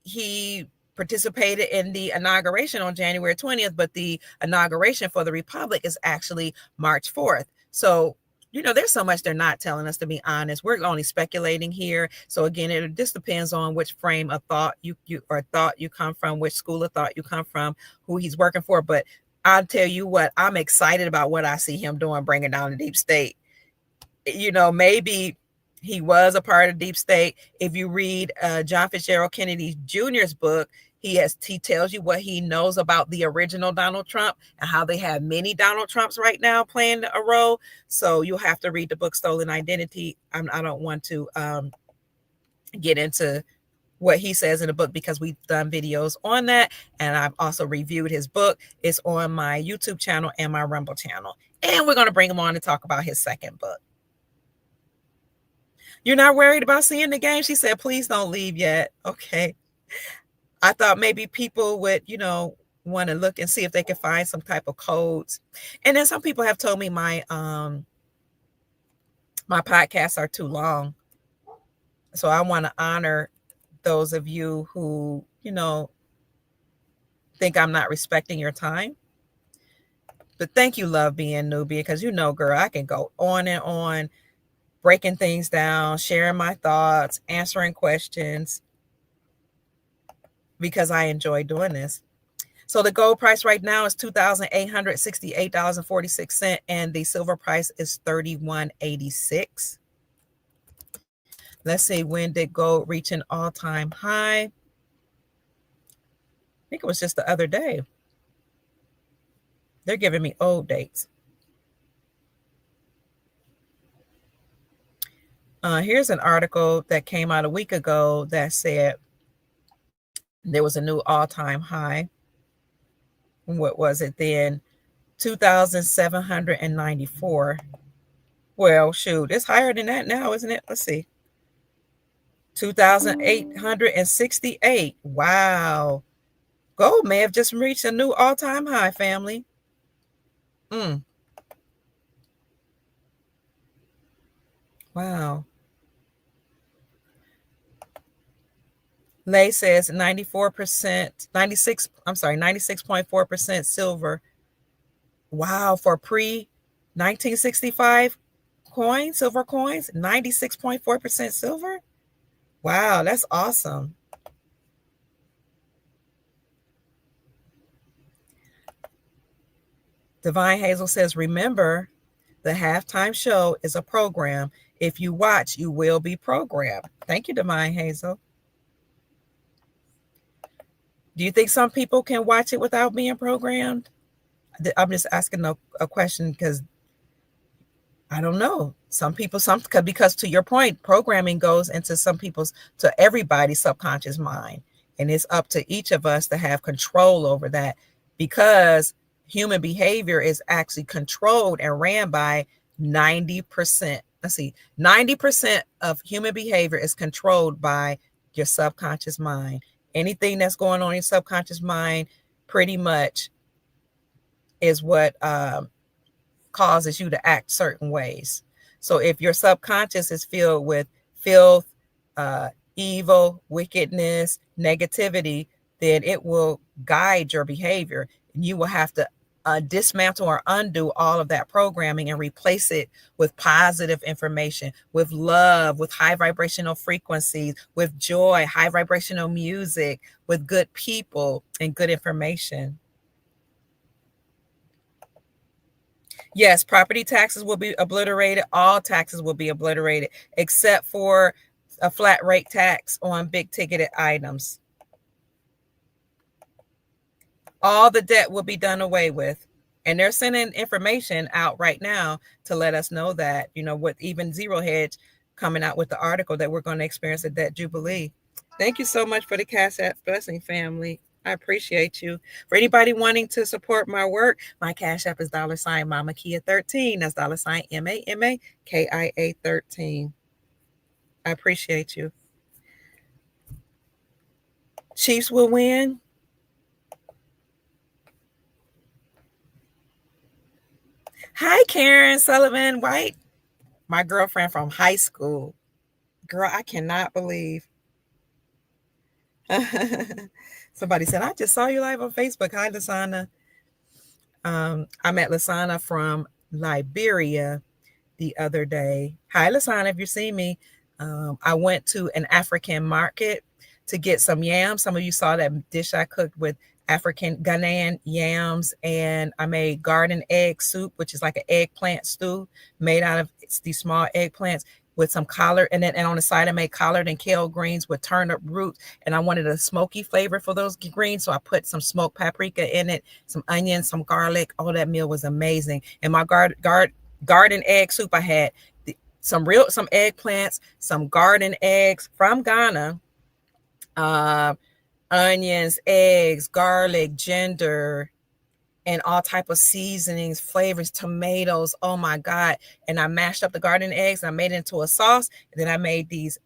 he participated in the inauguration on January 20th, but the inauguration for the Republic is actually March 4th. So there's so much they're not telling us, to be honest. We're only speculating here. So again, it just depends on which frame of thought you come from, which school of thought you come from, who he's working for. But I'll tell you what, I'm excited about what I see him doing, bringing down the deep state. Maybe he was a part of deep state. If you read John Fitzgerald Kennedy Jr.'s book, he tells you what he knows about the original Donald Trump and how they have many Donald Trumps right now playing a role. So you'll have to read the book Stolen Identity. I don't want to get into what he says in the book because we've done videos on that. And I've also reviewed his book. It's on my YouTube channel and my Rumble channel. And we're going to bring him on to talk about his second book. You're not worried about seeing the game? She said, please don't leave yet. Okay. I thought maybe people would, want to look and see if they can find some type of codes. And then some people have told me my podcasts are too long. So I want to honor those of you who, think I'm not respecting your time. But thank you, Love Being Nubia, because girl, I can go on and on, breaking things down, sharing my thoughts, answering questions, because I enjoy doing this. So the gold price right now is $2,868.46, and the silver price is $31.86. Let's see, when did gold reach an all-time high? I think it was just the other day. They're giving me old dates. Here's an article that came out a week ago that said there was a new all-time high. What was it then? 2,794. Well, shoot, it's higher than that now, isn't it? Let's see. 2,868. Wow. Gold may have just reached a new all-time high, family. Wow. Lay says 94%, 96.4% silver. Wow, for pre-1965 coins, silver coins, 96.4% silver. Wow, that's awesome. Divine Hazel says, remember, the halftime show is a program. If you watch, you will be programmed. Thank you, Divine Hazel. Do you think some people can watch it without being programmed? I'm just asking a question because I don't know. Some people, because to your point, programming goes into to everybody's subconscious mind. And it's up to each of us to have control over that, because human behavior is actually controlled and ran by 90%. Let's see, 90% of human behavior is controlled by your subconscious mind. Anything that's going on in your subconscious mind pretty much is what causes you to act certain ways. So if your subconscious is filled with filth, evil, wickedness, negativity, then it will guide your behavior. And you will have to dismantle or undo all of that programming and replace it with positive information, with love, with high vibrational frequencies, with joy, high vibrational music, with good people and good information. Yes, property taxes will be obliterated. All taxes will be obliterated, except for a flat rate tax on big ticketed items. All the debt will be done away with. And they're sending information out right now to let us know that, with even Zero Hedge coming out with the article that we're going to experience a debt jubilee. Thank you so much for the Cash App blessing, family. I appreciate you. For anybody wanting to support my work, my Cash App is $ Mama Kia 13. That's $ MAMAKIA 13. I appreciate you. Chiefs will win. Hi, Karen Sullivan White, my girlfriend from high school. Girl, I cannot believe. Somebody said, I just saw you live on Facebook. Hi, Lasana. I met Lasana from Liberia the other day. Hi, Lasana, if you see me. I went to an African market to get some yams. Some of you saw that dish I cooked with African Ghanaian yams, and I made garden egg soup, which is like an eggplant stew made out of these small eggplants with some collard, and on the side I made collard and kale greens with turnip roots, and I wanted a smoky flavor for those greens, so I put some smoked paprika in it, some onions, some garlic. Oh, that meal was amazing. And my garden egg soup, I had some eggplants, some garden eggs from Ghana, onions, eggs, garlic, ginger, and all type of seasonings, flavors, tomatoes. Oh my God. And I mashed up the garden eggs and I made it into a sauce. And then I made these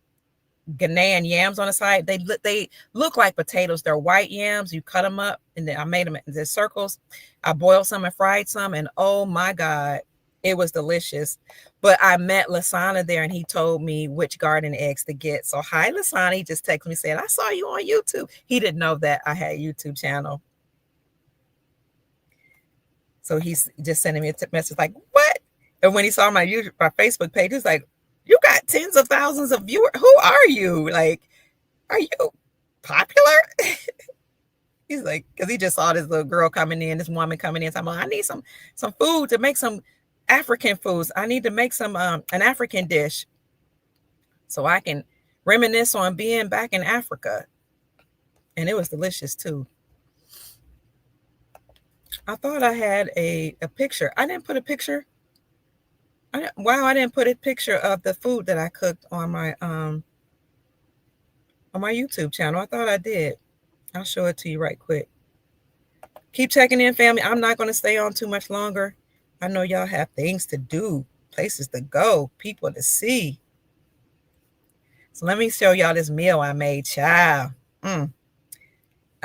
Ghanaian yams on the side. They look like potatoes. They're white yams. You cut them up, and then I made them into circles. I boiled some and fried some, and oh my God, it was delicious. But I met Lasana there, and he told me which garden eggs to get. So hi, Lasana. He just texted me saying, I saw you on YouTube. He didn't know that I had a YouTube channel. So he's just sending me a message like, what? And when he saw my Facebook page, he's like, you got tens of thousands of viewers. Who are you? Like, are you popular? He's like, because he just saw this little girl coming in, this woman coming in. So I'm like, I need some food to make some African foods. I need to make some an African dish so I can reminisce on being back in Africa. And it was delicious too. I thought I had a picture. I didn't put a picture. I didn't put a picture of the food that I cooked on my YouTube channel. I thought I did. I'll show it to you right quick. Keep checking in, family. I'm not going to stay on too much longer. I know y'all have things to do, places to go, people to see. So let me show y'all this meal I made, child.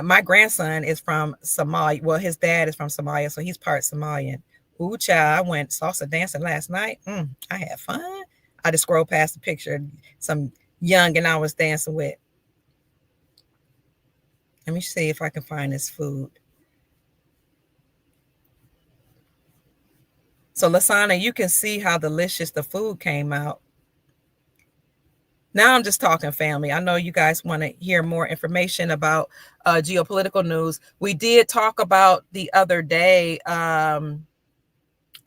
My grandson is from Somalia. Well, his dad is from Somalia, so he's part Somalian. Ooh, child, I went salsa dancing last night. I had fun. I just scrolled past the picture. Some youngin' I was dancing with. Let me see if I can find this food. So, Lasana, you can see how delicious the food came out. Now I'm just talking family. I know you guys want to hear more information about geopolitical news. We did talk about the other day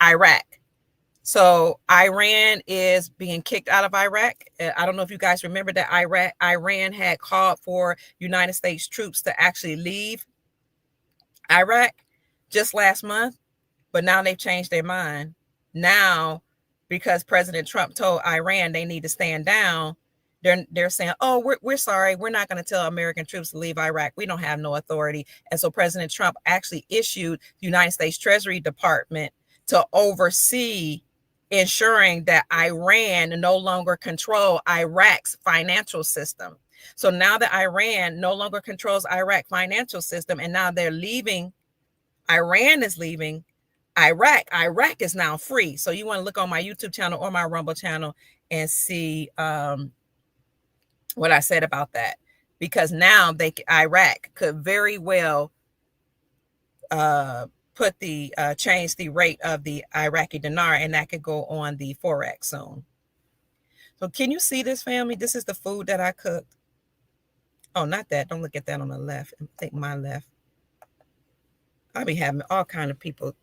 Iraq. So Iran is being kicked out of Iraq. I don't know if you guys remember that Iran had called for United States troops to actually leave Iraq just last month, but now they've changed their mind. Now, because President Trump told Iran they need to stand down, they're saying, oh, we're sorry. We're not going to tell American troops to leave Iraq. We don't have no authority. And so President Trump actually issued the United States Treasury Department to oversee ensuring that Iran no longer control Iraq's financial system. So now that Iran no longer controls Iraq's financial system, and now they're leaving, Iran is leaving Iraq. Iraq is now free. So you want to look on my YouTube channel or my Rumble channel and see what I said about that, because now Iraq could very well change the rate of the Iraqi dinar, and that could go on the Forex soon. So can you see this, family? This is the food that I cooked. Oh, not that. Don't look at that on the left. I think my left. I'll be having all kind of people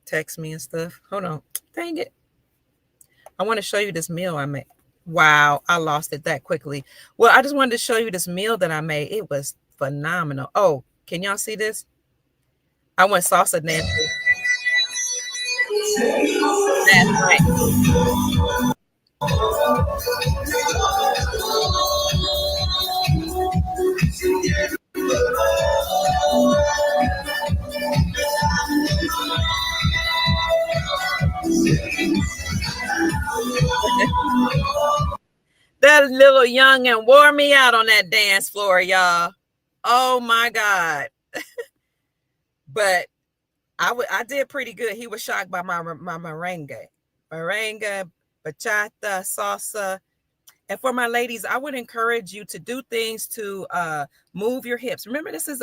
text me and stuff. Hold on. Dang it. I want to show you this meal I made. Wow, I lost it that quickly. Well, I just wanted to show you this meal that I made. It was phenomenal. Oh, can y'all see this? I went salsa dancing last night. That little youngin' wore me out on that dance floor, y'all. Oh my God. But I did pretty good. He was shocked by my merengue, bachata, salsa. And for my ladies, I would encourage you to do things to move your hips. Remember, this is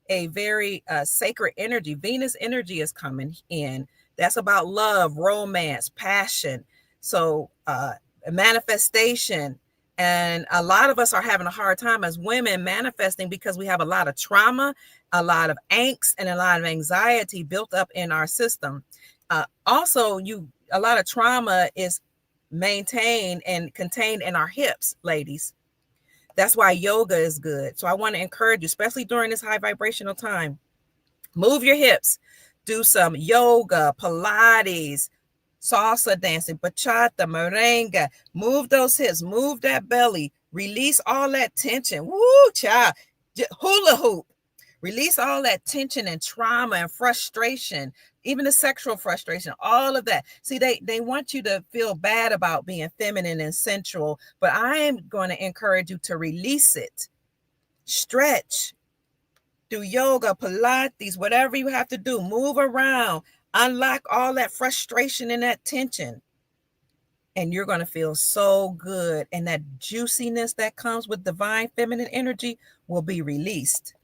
a very sacred energy. Venus energy is coming in. That's about love, romance, passion. So manifestation. And a lot of us are having a hard time as women manifesting because we have a lot of trauma, a lot of angst, and a lot of anxiety built up in our system. Also, a lot of trauma is maintained and contained in our hips, ladies. That's why yoga is good. So I want to encourage you, especially during this high vibrational time, move your hips, do some yoga, Pilates, salsa dancing, bachata, merengue. Move those hips, move that belly, release all that tension. Woo, child. Hula hoop. Release all that tension and trauma and frustration, even the sexual frustration, all of that. See, they want you to feel bad about being feminine and sensual, but I am going to encourage you to release it. Stretch, do yoga, Pilates, whatever you have to do, move around, unlock all that frustration and that tension. And you're going to feel so good. And that juiciness that comes with divine feminine energy will be released.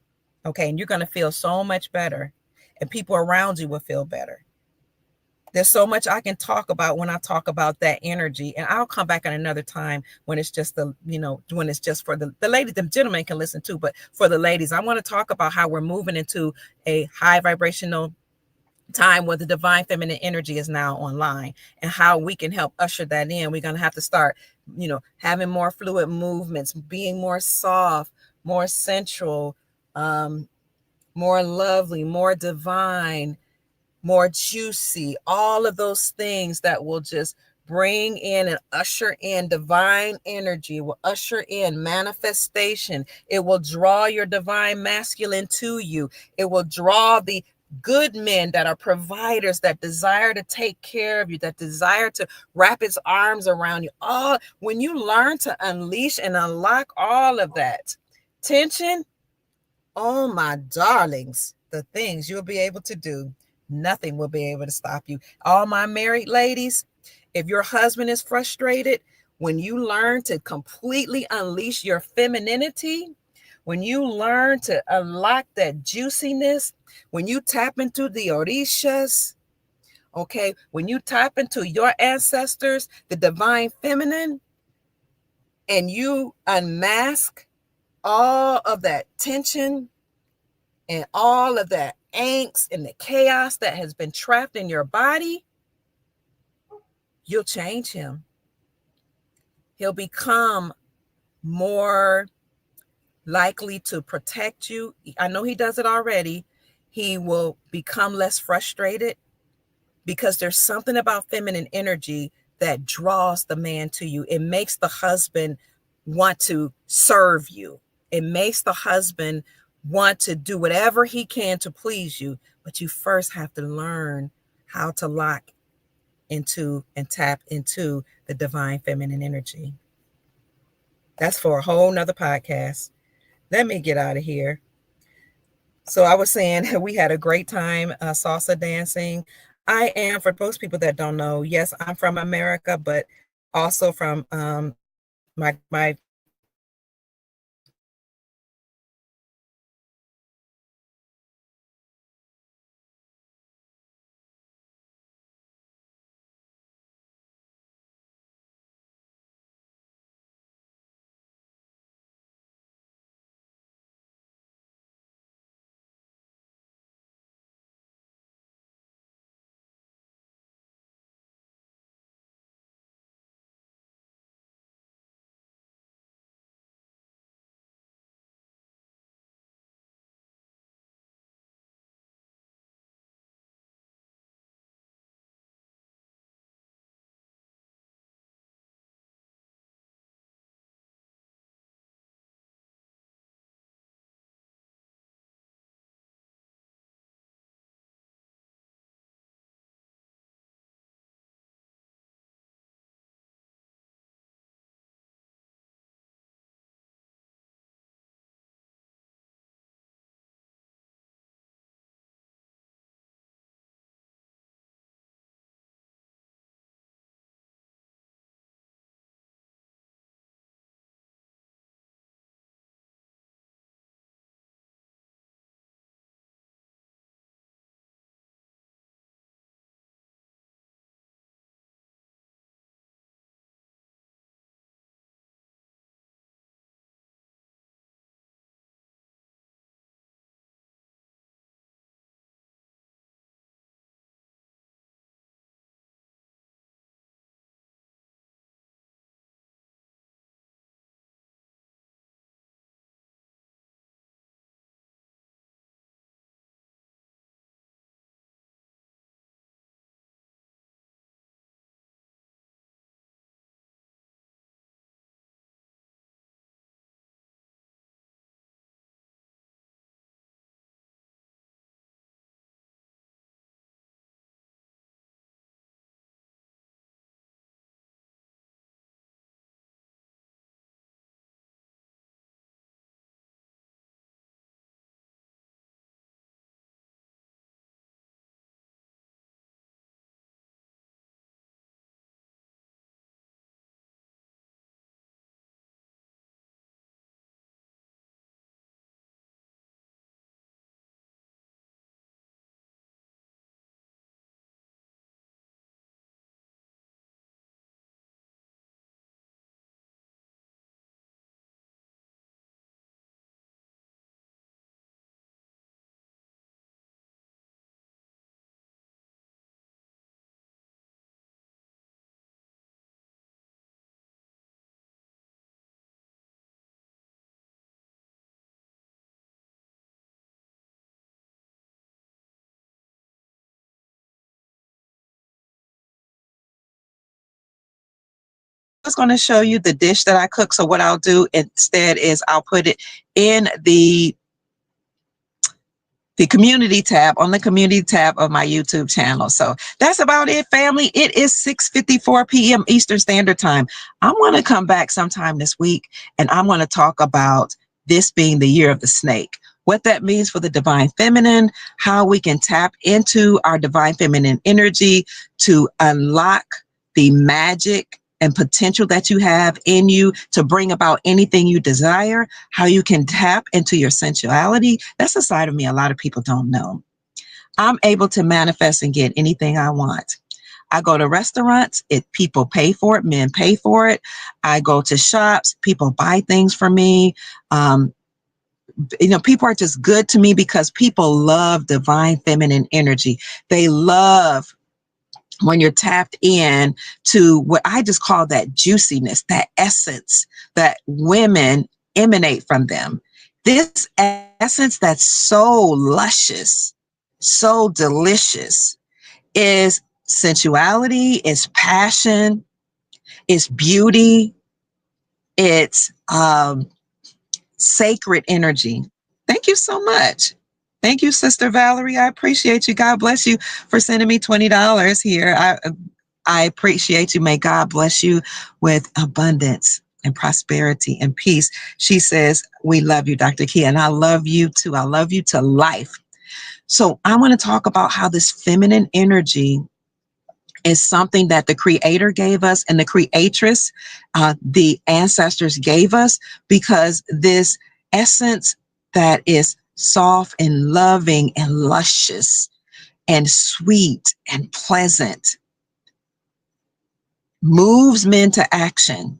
Okay. And you're going to feel so much better. And people around you will feel better. There's so much I can talk about when I talk about that energy. And I'll come back at another time when it's just when it's just for the ladies. The gentlemen can listen too, but for the ladies, I want to talk about how we're moving into a high vibrational time where the divine feminine energy is now online, and how we can help usher that in. We're going to have to start, having more fluid movements, being more soft, more sensual, more lovely, more divine, more juicy, all of those things that will just bring in and usher in divine energy, will usher in manifestation. It will draw your divine masculine to you. It will draw the good men that are providers, that desire to take care of you, that desire to wrap its arms around you. All when you learn to unleash and unlock all of that tension, oh my darlings, the things you'll be able to do, nothing will be able to stop you. All my married ladies, if your husband is frustrated, when you learn to completely unleash your femininity, when you learn to unlock that juiciness, when you tap into the orishas, okay, when you tap into your ancestors, the divine feminine, and you unmask all of that tension and all of that angst and the chaos that has been trapped in your body, you'll change him. He'll become more likely to protect you. I know he does it already. He will become less frustrated because there's something about feminine energy that draws the man to you. It makes the husband want to serve you. It makes the husband want to do whatever he can to please you. But you first have to learn how to lock into and tap into the divine feminine energy. That's for a whole nother podcast. Let me get out of here. So I was saying we had a great time salsa dancing. I am, for most people that don't know, yes, I'm from America, but also from my was going to show you the dish that I cook. So what I'll do instead is I'll put it in the community tab, on the community tab of my YouTube channel. So that's about it, family. It is 6:54 p.m. Eastern Standard Time. I'm going to come back sometime this week, and I'm going to talk about this being the year of the snake, what that means for the divine feminine, how we can tap into our divine feminine energy to unlock the magic and potential that you have in you to bring about anything you desire, how you can tap into your sensuality. That's a side of me a lot of people don't know. I'm able to manifest and get anything I want. I go to restaurants, people pay for it, men pay for it. I go to shops, people buy things for me. People are just good to me because people love divine feminine energy. They love when you're tapped in to what I just call that juiciness, that essence that women emanate from them. This essence that's so luscious, so delicious, is sensuality, is passion, is beauty, it's sacred energy. Thank you so much. Thank you, Sister Valerie. I appreciate you. God bless you for sending me $20 here. I appreciate you. May God bless you with abundance and prosperity and peace. She says, we love you, Dr. Kia, and I love you too. I love you to life. So I want to talk about how this feminine energy is something that the creator gave us and the creatress, the ancestors gave us, because this essence that is soft and loving and luscious and sweet and pleasant moves men to action.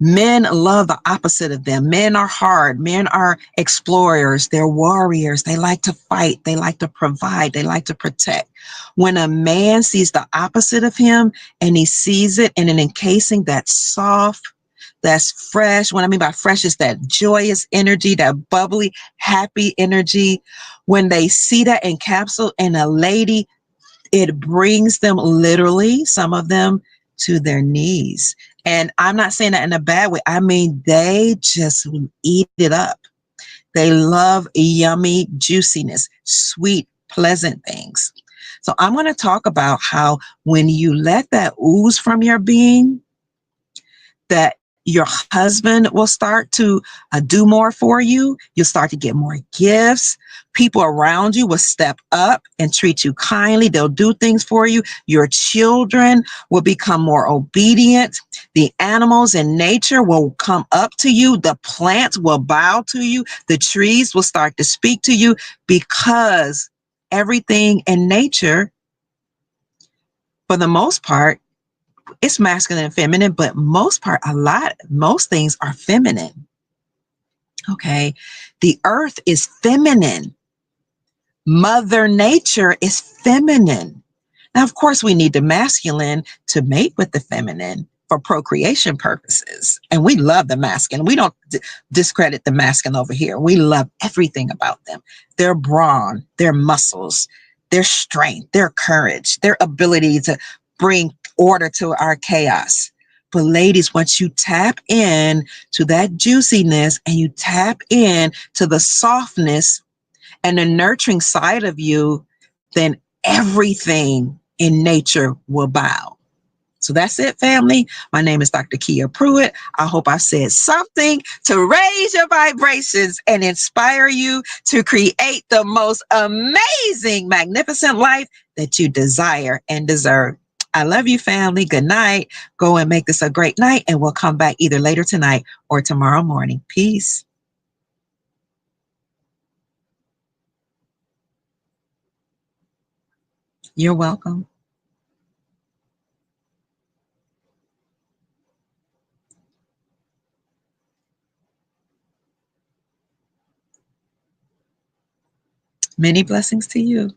Men love the opposite of them. Men are hard. Men are explorers. They're warriors. They like to fight. They like to provide. They like to protect. When a man sees the opposite of him and he sees it in an encasing that's soft, that's fresh. What I mean by fresh is that joyous energy, that bubbly, happy energy. When they see that encapsulated in a lady, it brings them literally, some of them, to their knees. And I'm not saying that in a bad way. I mean, they just eat it up. They love yummy juiciness, sweet, pleasant things. So I'm going to talk about how when you let that ooze from your being, that your husband will start to do more for you. You'll start to get more gifts. People around you will step up and treat you kindly. They'll do things for you. Your children will become more obedient. The animals in nature will come up to you. The plants will bow to you. The trees will start to speak to you, because everything in nature, for the most part, it's masculine and feminine, but most things are feminine. Okay. The earth is feminine. Mother Nature is feminine. Now, of course, we need the masculine to mate with the feminine for procreation purposes. And we love the masculine. We don't discredit the masculine over here. We love everything about them. Their brawn, their muscles, their strength, their courage, their ability to bring order to our chaos. But ladies, once you tap in to that juiciness and you tap in to the softness and the nurturing side of you, then everything in nature will bow. So that's it, family. My name is Dr. Kia Pruitt. I hope I said something to raise your vibrations and inspire you to create the most amazing, magnificent life that you desire and deserve. I love you, family. Good night. Go and make this a great night, and we'll come back either later tonight or tomorrow morning. Peace. You're welcome. Many blessings to you.